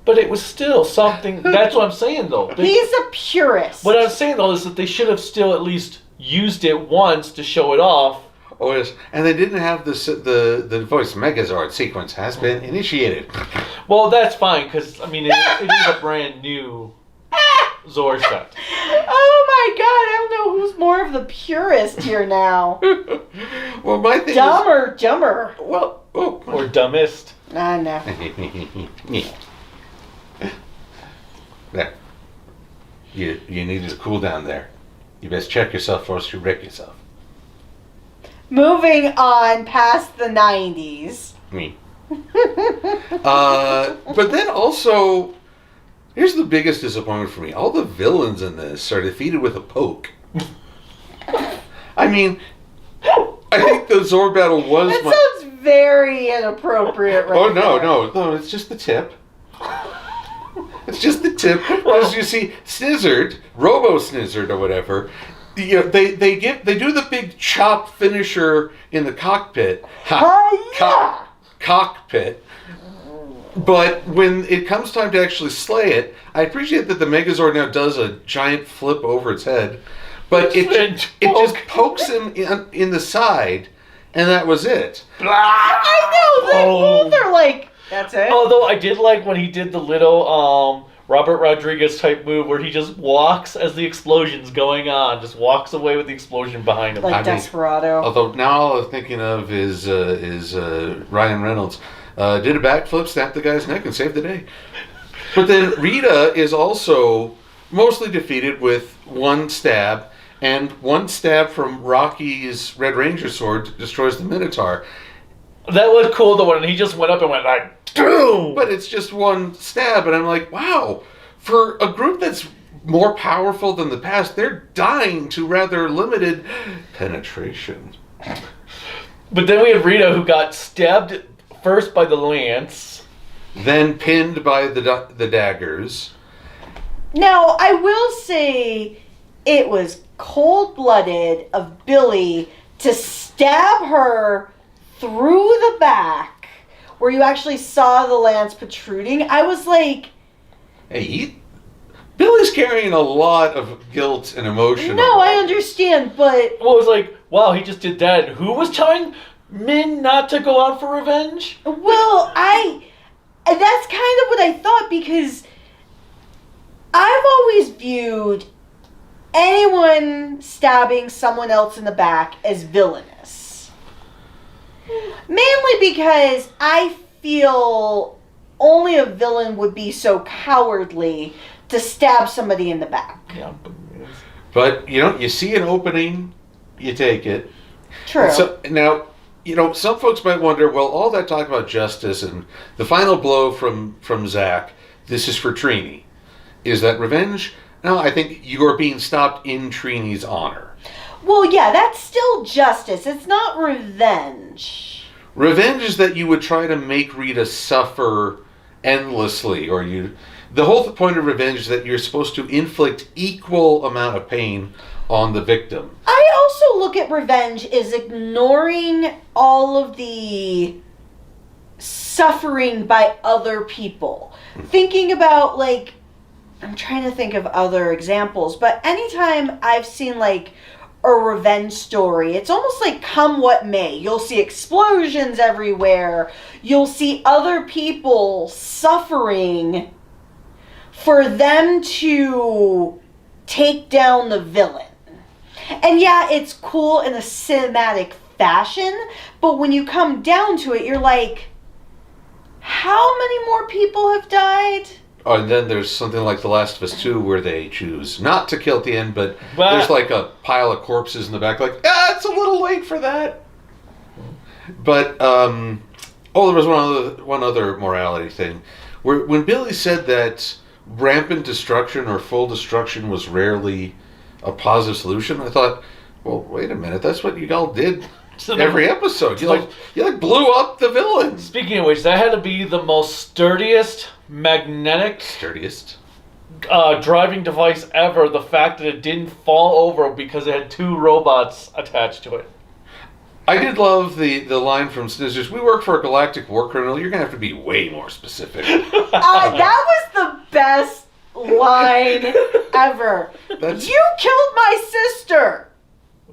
But it was still something... That's what I'm saying, though. He's a purist. What I'm saying, though, is that they should have still at least used it once to show it off. Oh, yes. And they didn't have the voice Megazord sequence has been initiated. Well, that's fine, because, I mean, it is a brand new Zord set. Oh my god, I don't know who's more of the purist here now. Well, my thing Dumb or dumber? Well, Or dumbest. No. There. You need to cool down there. You best check yourself or else you wreck yourself. Moving on past the 90s. Me. But then also, here's the biggest disappointment for me. All the villains in this are defeated with a poke. I mean, I think the Zord battle was... That sounds very inappropriate right No, it's just the tip. It's just the tip. As you see, Snizzard, Robo Snizzard or whatever, you know, they do the big chop finisher in the cockpit. Cockpit. But when it comes time to actually slay it, I appreciate that the Megazord now does a giant flip over its head, but it just pokes him in the side, and that was it. I know, they're like, that's it. Although I did like when he did the little Robert Rodriguez type move where he just walks as the explosion's going on, just walks away with the explosion behind him. Like Desperado. Although now all I'm thinking of is Ryan Reynolds did a backflip, snapped the guy's neck, and saved the day. But then Rita is also mostly defeated with one stab, and one stab from Rocky's Red Ranger sword destroys the Minotaur. That was cool, though, when he just went up and went like, boom! But it's just one stab, and I'm like, wow, for a group that's more powerful than the past, they're dying to rather limited penetration. But then we have Rita, who got stabbed first by the lance, then pinned by the daggers. Now, I will say it was cold-blooded of Billy to stab her through the back, where you actually saw the lance protruding. I was like... Hey, Billy's carrying a lot of guilt and emotion. No, I understand, but... Well, it was like, wow, he just did that. And who was telling Min not to go out for revenge? Well, that's kind of what I thought, because I've always viewed anyone stabbing someone else in the back as villainous. Mainly because I feel only a villain would be so cowardly to stab somebody in the back. Yeah. But, you see an opening, you take it. True. So, now, some folks might wonder, well, all that talk about justice and the final blow from Zack, this is for Trini. Is that revenge? No, I think you are being stopped in Trini's honor. Well, yeah, that's still justice. It's not revenge. Revenge is that you would try to make Rita suffer endlessly, or the whole point of revenge is that you're supposed to inflict equal amount of pain on the victim. I also look at revenge as ignoring all of the suffering by other people. Thinking about, like, I'm trying to think of other examples, but anytime I've seen, like, a revenge story, it's almost like come what may. You'll see explosions everywhere. You'll see other people suffering for them to take down the villain. And yeah, it's cool in a cinematic fashion, but when you come down to it, you're like, how many more people have died? Oh, and then there's something like The Last of Us 2 where they choose not to kill at the end, but But- there's like a pile of corpses in the back, like, it's a little late for that. But, there was one other morality thing. When Billy said that rampant destruction or full destruction was rarely a positive solution, I thought, well, wait a minute, that's what you all did every episode. You blew up the villains. Speaking of which, that had to be the most sturdiest driving device ever. The fact that it didn't fall over because it had 2 robots attached to it. I did love the line from Snizzers. We work for a galactic war criminal. You're going to have to be way more specific. That was the best line ever. You killed my sister.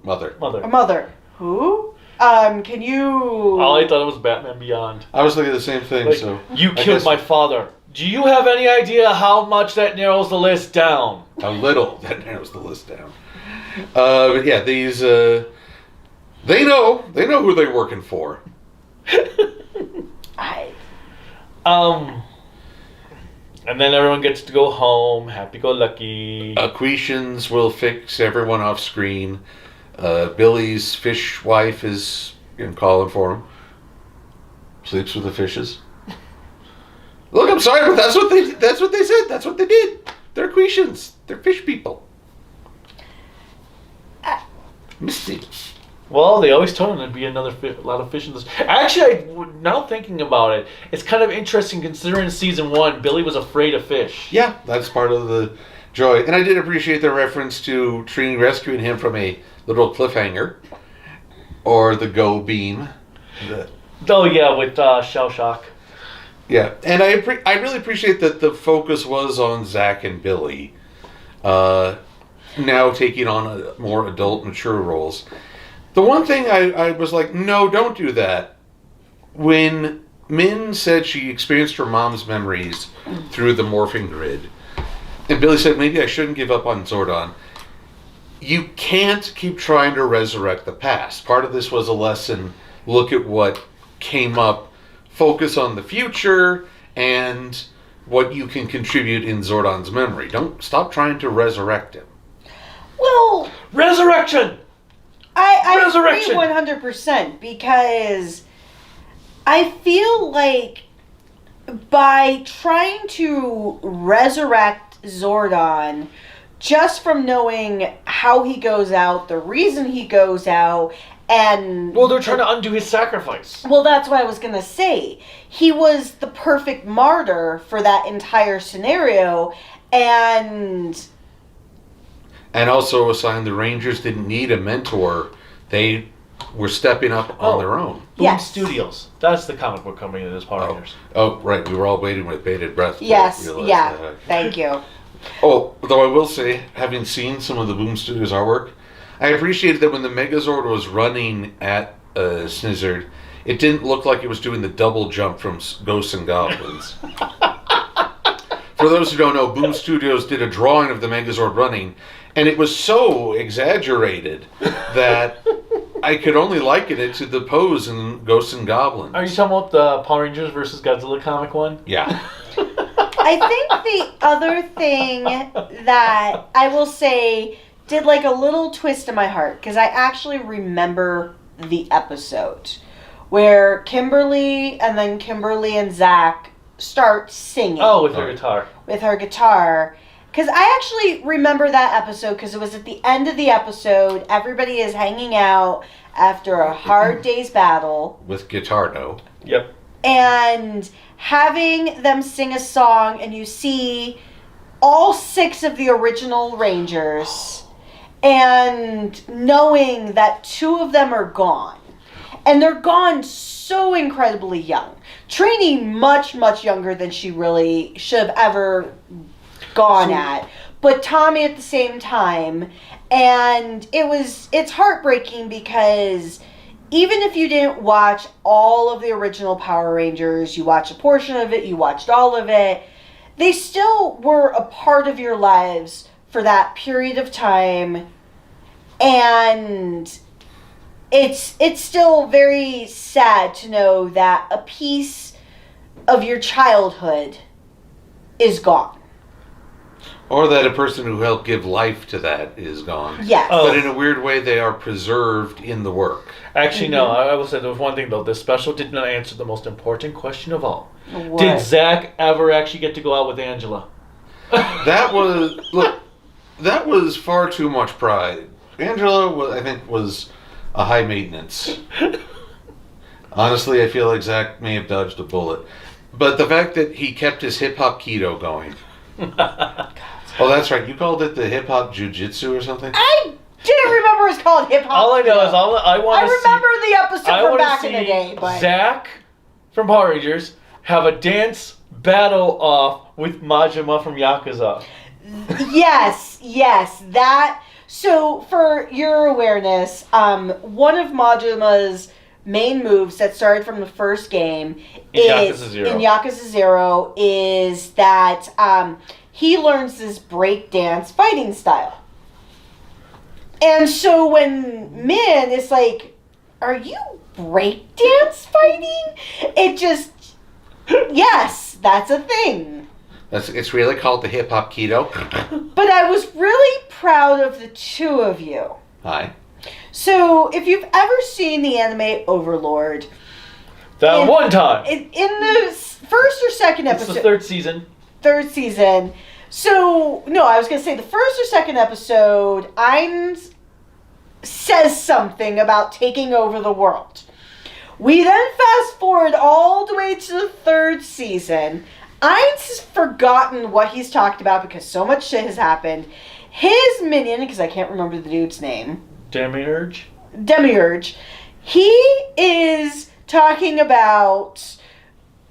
Mother. Who? Can you... All I thought it was Batman Beyond. I was thinking the same thing, so... You killed my father. Do you have any idea how much that narrows the list down? How little that narrows the list down. But yeah, these... They know who they're working for. And then everyone gets to go home, happy-go-lucky. Aquitians will fix everyone off screen. Billy's fish wife is calling for him. Sleeps with the fishes. Look, I'm sorry, but that's what they said. That's what they did. They're Aquitians. They're fish people. Misty. Well, they always told him there'd be a lot of fish in this. Actually, now thinking about it, it's kind of interesting considering season 1, Billy was afraid of fish. Yeah, that's part of the joy. And I did appreciate the reference to Trini rescuing him from a little cliffhanger. Or the Go Beam. Oh, yeah, with Shell Shock. Yeah, and I really appreciate that the focus was on Zach and Billy. Now taking on more adult, mature roles. The one thing I was like, no, don't do that. When Min said she experienced her mom's memories through the morphing grid, and Billy said, maybe I shouldn't give up on Zordon. You can't keep trying to resurrect the past. Part of this was a lesson. Look at what came up. Focus on the future and what you can contribute in Zordon's memory. Don't stop trying to resurrect him. Well... Resurrection! I agree 100% because I feel like by trying to resurrect Zordon just from knowing how he goes out, the reason he goes out, and... Well, they're trying to undo his sacrifice. Well, that's what I was going to say. He was the perfect martyr for that entire scenario, and also a sign the Rangers didn't need a mentor. They were stepping up on their own. Boom Studios. That's the comic book company that is Power Rangers. Oh, right. We were all waiting with bated breath. Yes, yeah. Thank you. Oh, though I will say, having seen some of the Boom Studios artwork, I appreciated that when the Megazord was running at Snizzard, it didn't look like it was doing the double jump from Ghosts and Goblins. For those who don't know, Boom Studios did a drawing of the Megazord running, and it was so exaggerated that I could only liken it to the pose in Ghosts and Goblins. Are you talking about the Power Rangers versus Godzilla comic one? Yeah. I think the other thing that I will say did like a little twist in my heart, because I actually remember the episode where Kimberly and Zach start singing. Oh, with her guitar. With her guitar. Because I actually remember that episode because it was at the end of the episode. Everybody is hanging out after a hard day's battle. With guitar, no. Yep. And having them sing a song, and you see all 6 of the original Rangers, and knowing that 2 of them are gone. And they're gone so incredibly young. Trini much, much younger than she really should have ever gone at. But Tommy at the same time. And it's heartbreaking because even if you didn't watch all of the original Power Rangers, you watched a portion of it, you watched all of it, they still were a part of your lives for that period of time. And it's still very sad to know that a piece of your childhood is gone. Or that a person who helped give life to that is gone. Yes. Oh. But in a weird way, they are preserved in the work. Actually, no. I will say there was one thing though. This special did not answer the most important question of all. What? Did Zach ever actually get to go out with Angela? That was far too much pride. Angela, I think, was a high maintenance. Honestly, I feel like Zach may have dodged a bullet. But the fact that he kept his hip-hop keto going. Oh, that's right. You called it the hip-hop jiu-jitsu or something? I didn't remember it's called hip hop. All I know is I want to see. I remember the episode I from wanna back in the see day, but Zach from Power Rangers have a dance battle off with Majima from Yakuza. yes, that. So for your awareness, one of Majima's main moves that started from the first game In Yakuza 0. is that he learns this breakdance fighting style. And so when Min is like, are you breakdance fighting? It just, yes, that's a thing. It's really called the hip-hop keto. But I was really proud of the two of you. Hi. So if you've ever seen the anime Overlord, That one time. in the first or second It's episode, the third season. third season. So, no, I was going to say the first or second episode, Ainz says something about taking over the world. We then fast forward all the way to the third season. Ainz has forgotten what he's talked about because so much shit has happened. His minion, because I can't remember the dude's name, Demiurge, he is talking about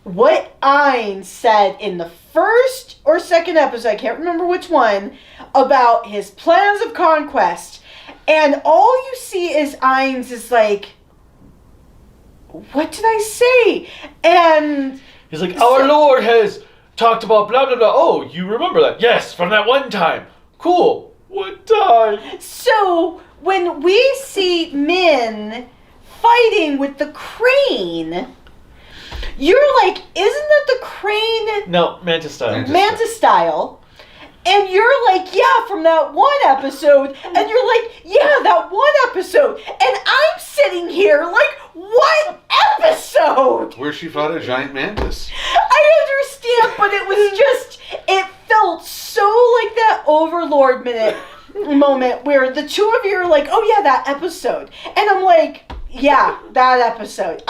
what Ainz said in the first or second episode, I can't remember which one, about his plans of conquest. And all you see is Ainz is like, what did I say? And He's like, our Lord has talked about blah, blah, blah. Oh, you remember that? Yes, from that one time. Cool. One time. so when we see Min fighting with the crane, you're like, isn't that the crane No, Mantis style. Manta style? And you're like, yeah, from that one episode. And you're like, yeah, that one episode. And I'm sitting here like, what episode? Where she fought a giant mantis. I understand, but it was just, it felt so like that Overlord moment where the two of you are like, oh yeah, that episode. And I'm like, yeah, that episode.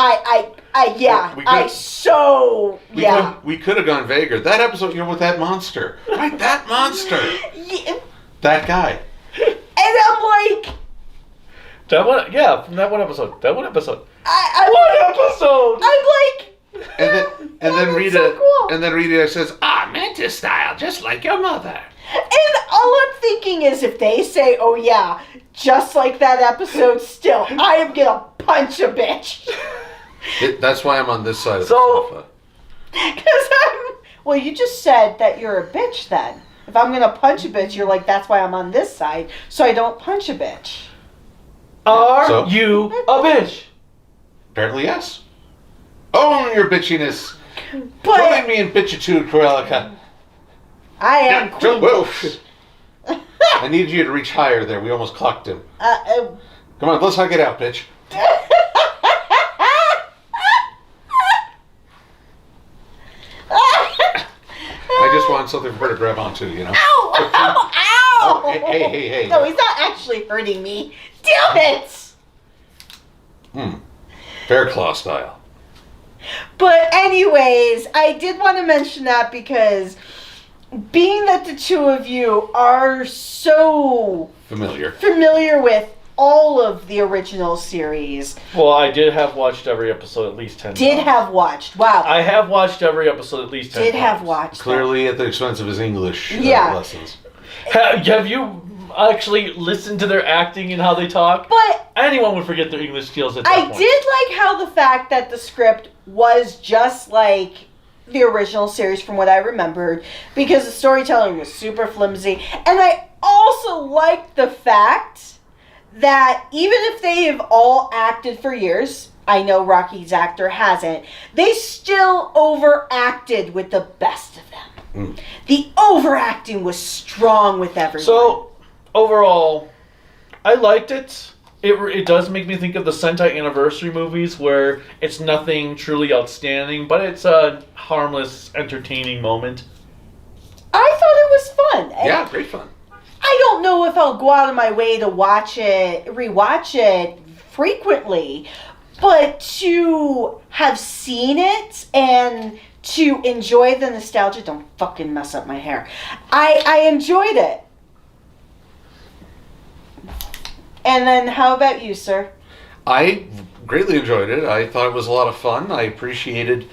We could have gone vaguer. That episode, with that monster. Right, that monster. Yeah. That guy. And I'm like, That one, yeah, from that one episode. That one episode. one episode! I'm like, And then that's Rita so cool. and then Rita says, mantis style, just like your mother. And all I'm thinking is if they say, oh yeah, just like that episode still, I am gonna punch a bitch. That's why I'm on this side of the So- sofa. Well, you just said that you're a bitch then. If I'm gonna punch a bitch, you're like, that's why I'm on this side, so I don't punch a bitch. Are So? you a bitch? Apparently, yes. Own your bitchiness. But Join me in bitchitude, Cruellica. I am queen. Whoa. I need you to reach higher there. We almost clocked him. Come on, let's hug it out, bitch. I just want something for her to grab onto, Ow! Ow! Ow! Oh, hey. No, he's not actually hurting me. Damn it! Bear claw style. But anyways, I did want to mention that because being that the two of you are so familiar with all of the original series. Well, I did have watched every episode at least 10 times. Did have watched. Wow. I have watched every episode at least 10 Did times. have watched. Clearly at the expense of his English lessons. Have you actually listened to their acting and how they talk? But anyone would forget their English skills at that I point. did like how the fact that the script was just like the original series from what I remembered, because the storytelling was super flimsy. And I also liked the fact that even if they have all acted for years, I know Rocky's actor hasn't. They still overacted with the best of them. The overacting was strong with everyone. So, overall, I liked it. It does make me think of the Sentai Anniversary movies where it's nothing truly outstanding, but it's a harmless, entertaining moment. I thought it was fun. Yeah, great fun. I don't know if I'll go out of my way to rewatch it frequently, but to have seen it and to enjoy the nostalgia, don't fucking mess up my hair. I enjoyed it. And then how about you, sir? I greatly enjoyed it. I thought it was a lot of fun. I appreciated,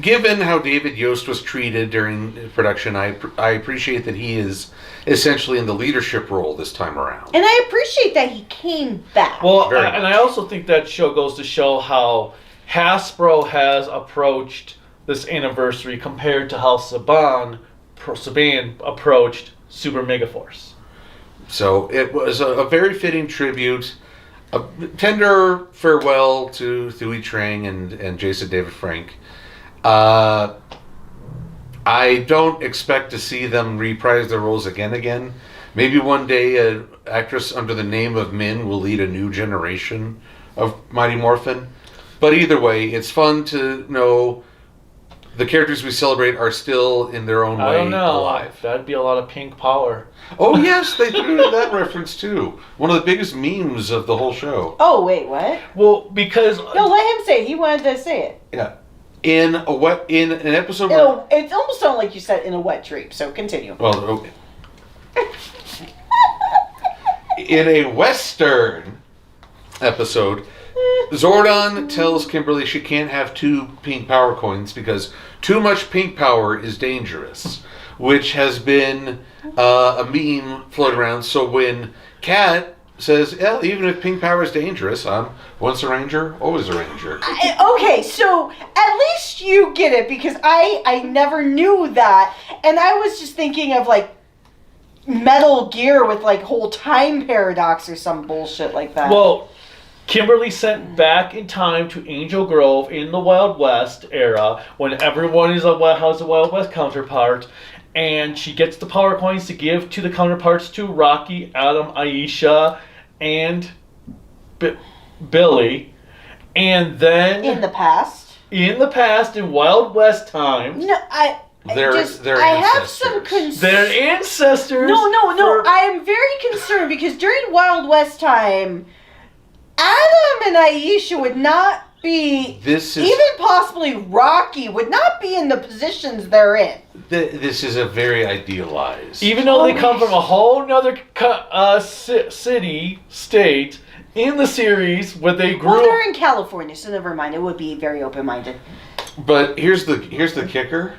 given how David Yost was treated during production, I appreciate that he is essentially in the leadership role this time around. And I appreciate that he came back. Well, Very and much. I also think that show goes to show how Hasbro has approached this anniversary compared to how Saban approached Super Megaforce. So it was a very fitting tribute, a tender farewell to Thuy Trang and Jason David Frank. I don't expect to see them reprise their roles again. Maybe one day an actress under the name of Min will lead a new generation of Mighty Morphin. But either way, it's fun to know the characters we celebrate are still in their own way I don't know. alive. That'd be a lot of pink power. Oh yes, they threw in that reference too. One of the biggest memes of the whole show. Oh, wait, what? Well, because No, let him say it. He wanted to say it. Yeah, in an episode. Where, It almost sounded like you said in a wet dream, so continue. well, okay. In a Western episode, Zordon tells Kimberly she can't have 2 pink power coins because too much pink power is dangerous, which has been a meme floated around. So when Kat says, yeah, even if pink power is dangerous, I'm once a ranger, always a ranger. Okay, so at least you get it because I never knew that. And I was just thinking of like Metal Gear with like whole time paradox or some bullshit like that. well, Kimberly sent back in time to Angel Grove in the Wild West era when everyone has a Wild West counterpart, and she gets the power coins to give to the counterparts to Rocky, Adam, Aisha, and Billy. And then in the past. in Wild West times, No, They're I have some ancestors. concerns. their ancestors. No. I am very concerned because during Wild West time, Adam and Aisha would not be, This is even possibly Rocky, would not be in the positions they're in. this is a very idealized. Even though they come from a whole nother state in the series where they grew Well, up. they're in California, so never mind. It would be very open-minded. But here's the kicker.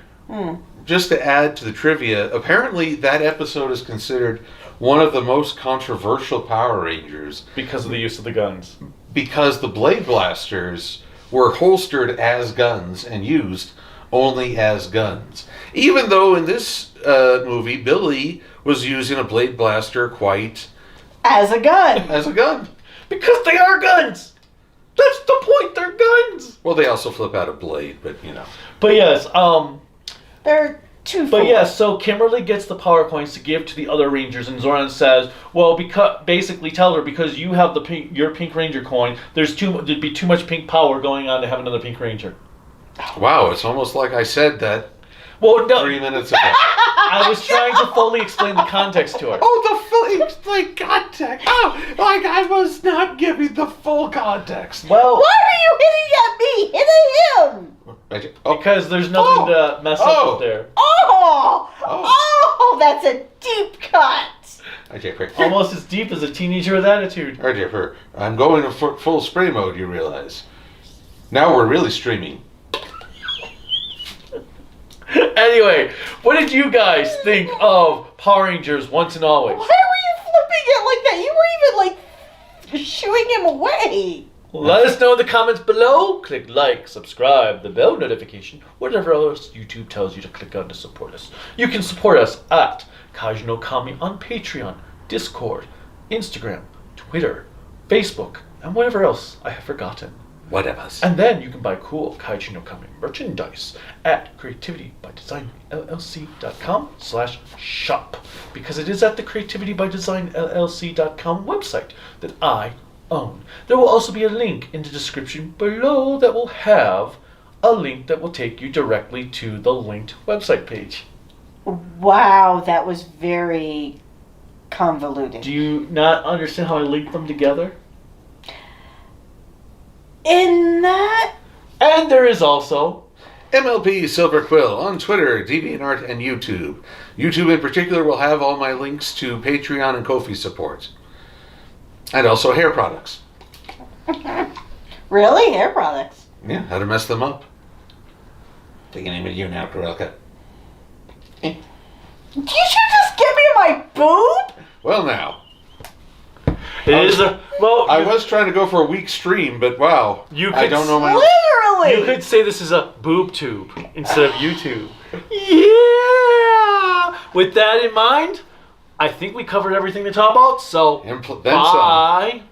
Just to add to the trivia, apparently that episode is considered one of the most controversial Power Rangers Because of the use of the guns. because the Blade Blasters were holstered as guns and used only as guns. Even though in this movie, Billy was using a Blade Blaster quite As a gun. as a gun. Because they are guns! That's the point, they're guns! Well, they also flip out a blade, but you know. But yes, They're too But full. yes, so Kimberly gets the power coins to give to the other Rangers, and Zoran says, "Well, basically tell her because you have your Pink Ranger coin. There'd be too much pink power going on to have another Pink Ranger." Wow, it's almost like I said that Well, no, 3 minutes ago. I was trying to fully explain the context to her. Like context. Oh, like I was not giving the full context. Well, Why are you hitting at me? Hitting him! because there's nothing to mess up with there. Oh, that's a deep cut. Almost as deep as a teenager with attitude. Alright, Jennifer, I'm going to full spray mode, you realize. Now we're really streaming. Anyway, what did you guys think of Power Rangers Once and Always? Why were you flipping it like that? You were even like shooing him away. Let us know in the comments below. Click like, subscribe, the bell notification, whatever else YouTube tells you to click on to support us. You can support us at Kaiju no Kami on Patreon, Discord, Instagram, Twitter, Facebook, and whatever else I have forgotten. whatevers. And then you can buy cool Kaiju no Kami merchandise at creativitybydesignllc.com/shop, because it is at the creativitybydesignllc.com website that I own. There will also be a link in the description below that will have a link that will take you directly to the linked website page. Wow, that was very convoluted. Do you not understand how I linked them together? In that... And there is also MLP Silver Quill on Twitter, DeviantArt, and YouTube. YouTube in particular will have all my links to Patreon and Ko-fi support. And also hair products. Really? Hair products? Yeah, how to mess them up. Taking aim at you now, Cruellica. Did you just get me my boob? Well, now. I was trying to go for a weak stream, but wow. I don't know my... Literally! You could say this is a boob tube instead of YouTube. Yeah! With that in mind, I think we covered everything to talk about, so Then some. bye.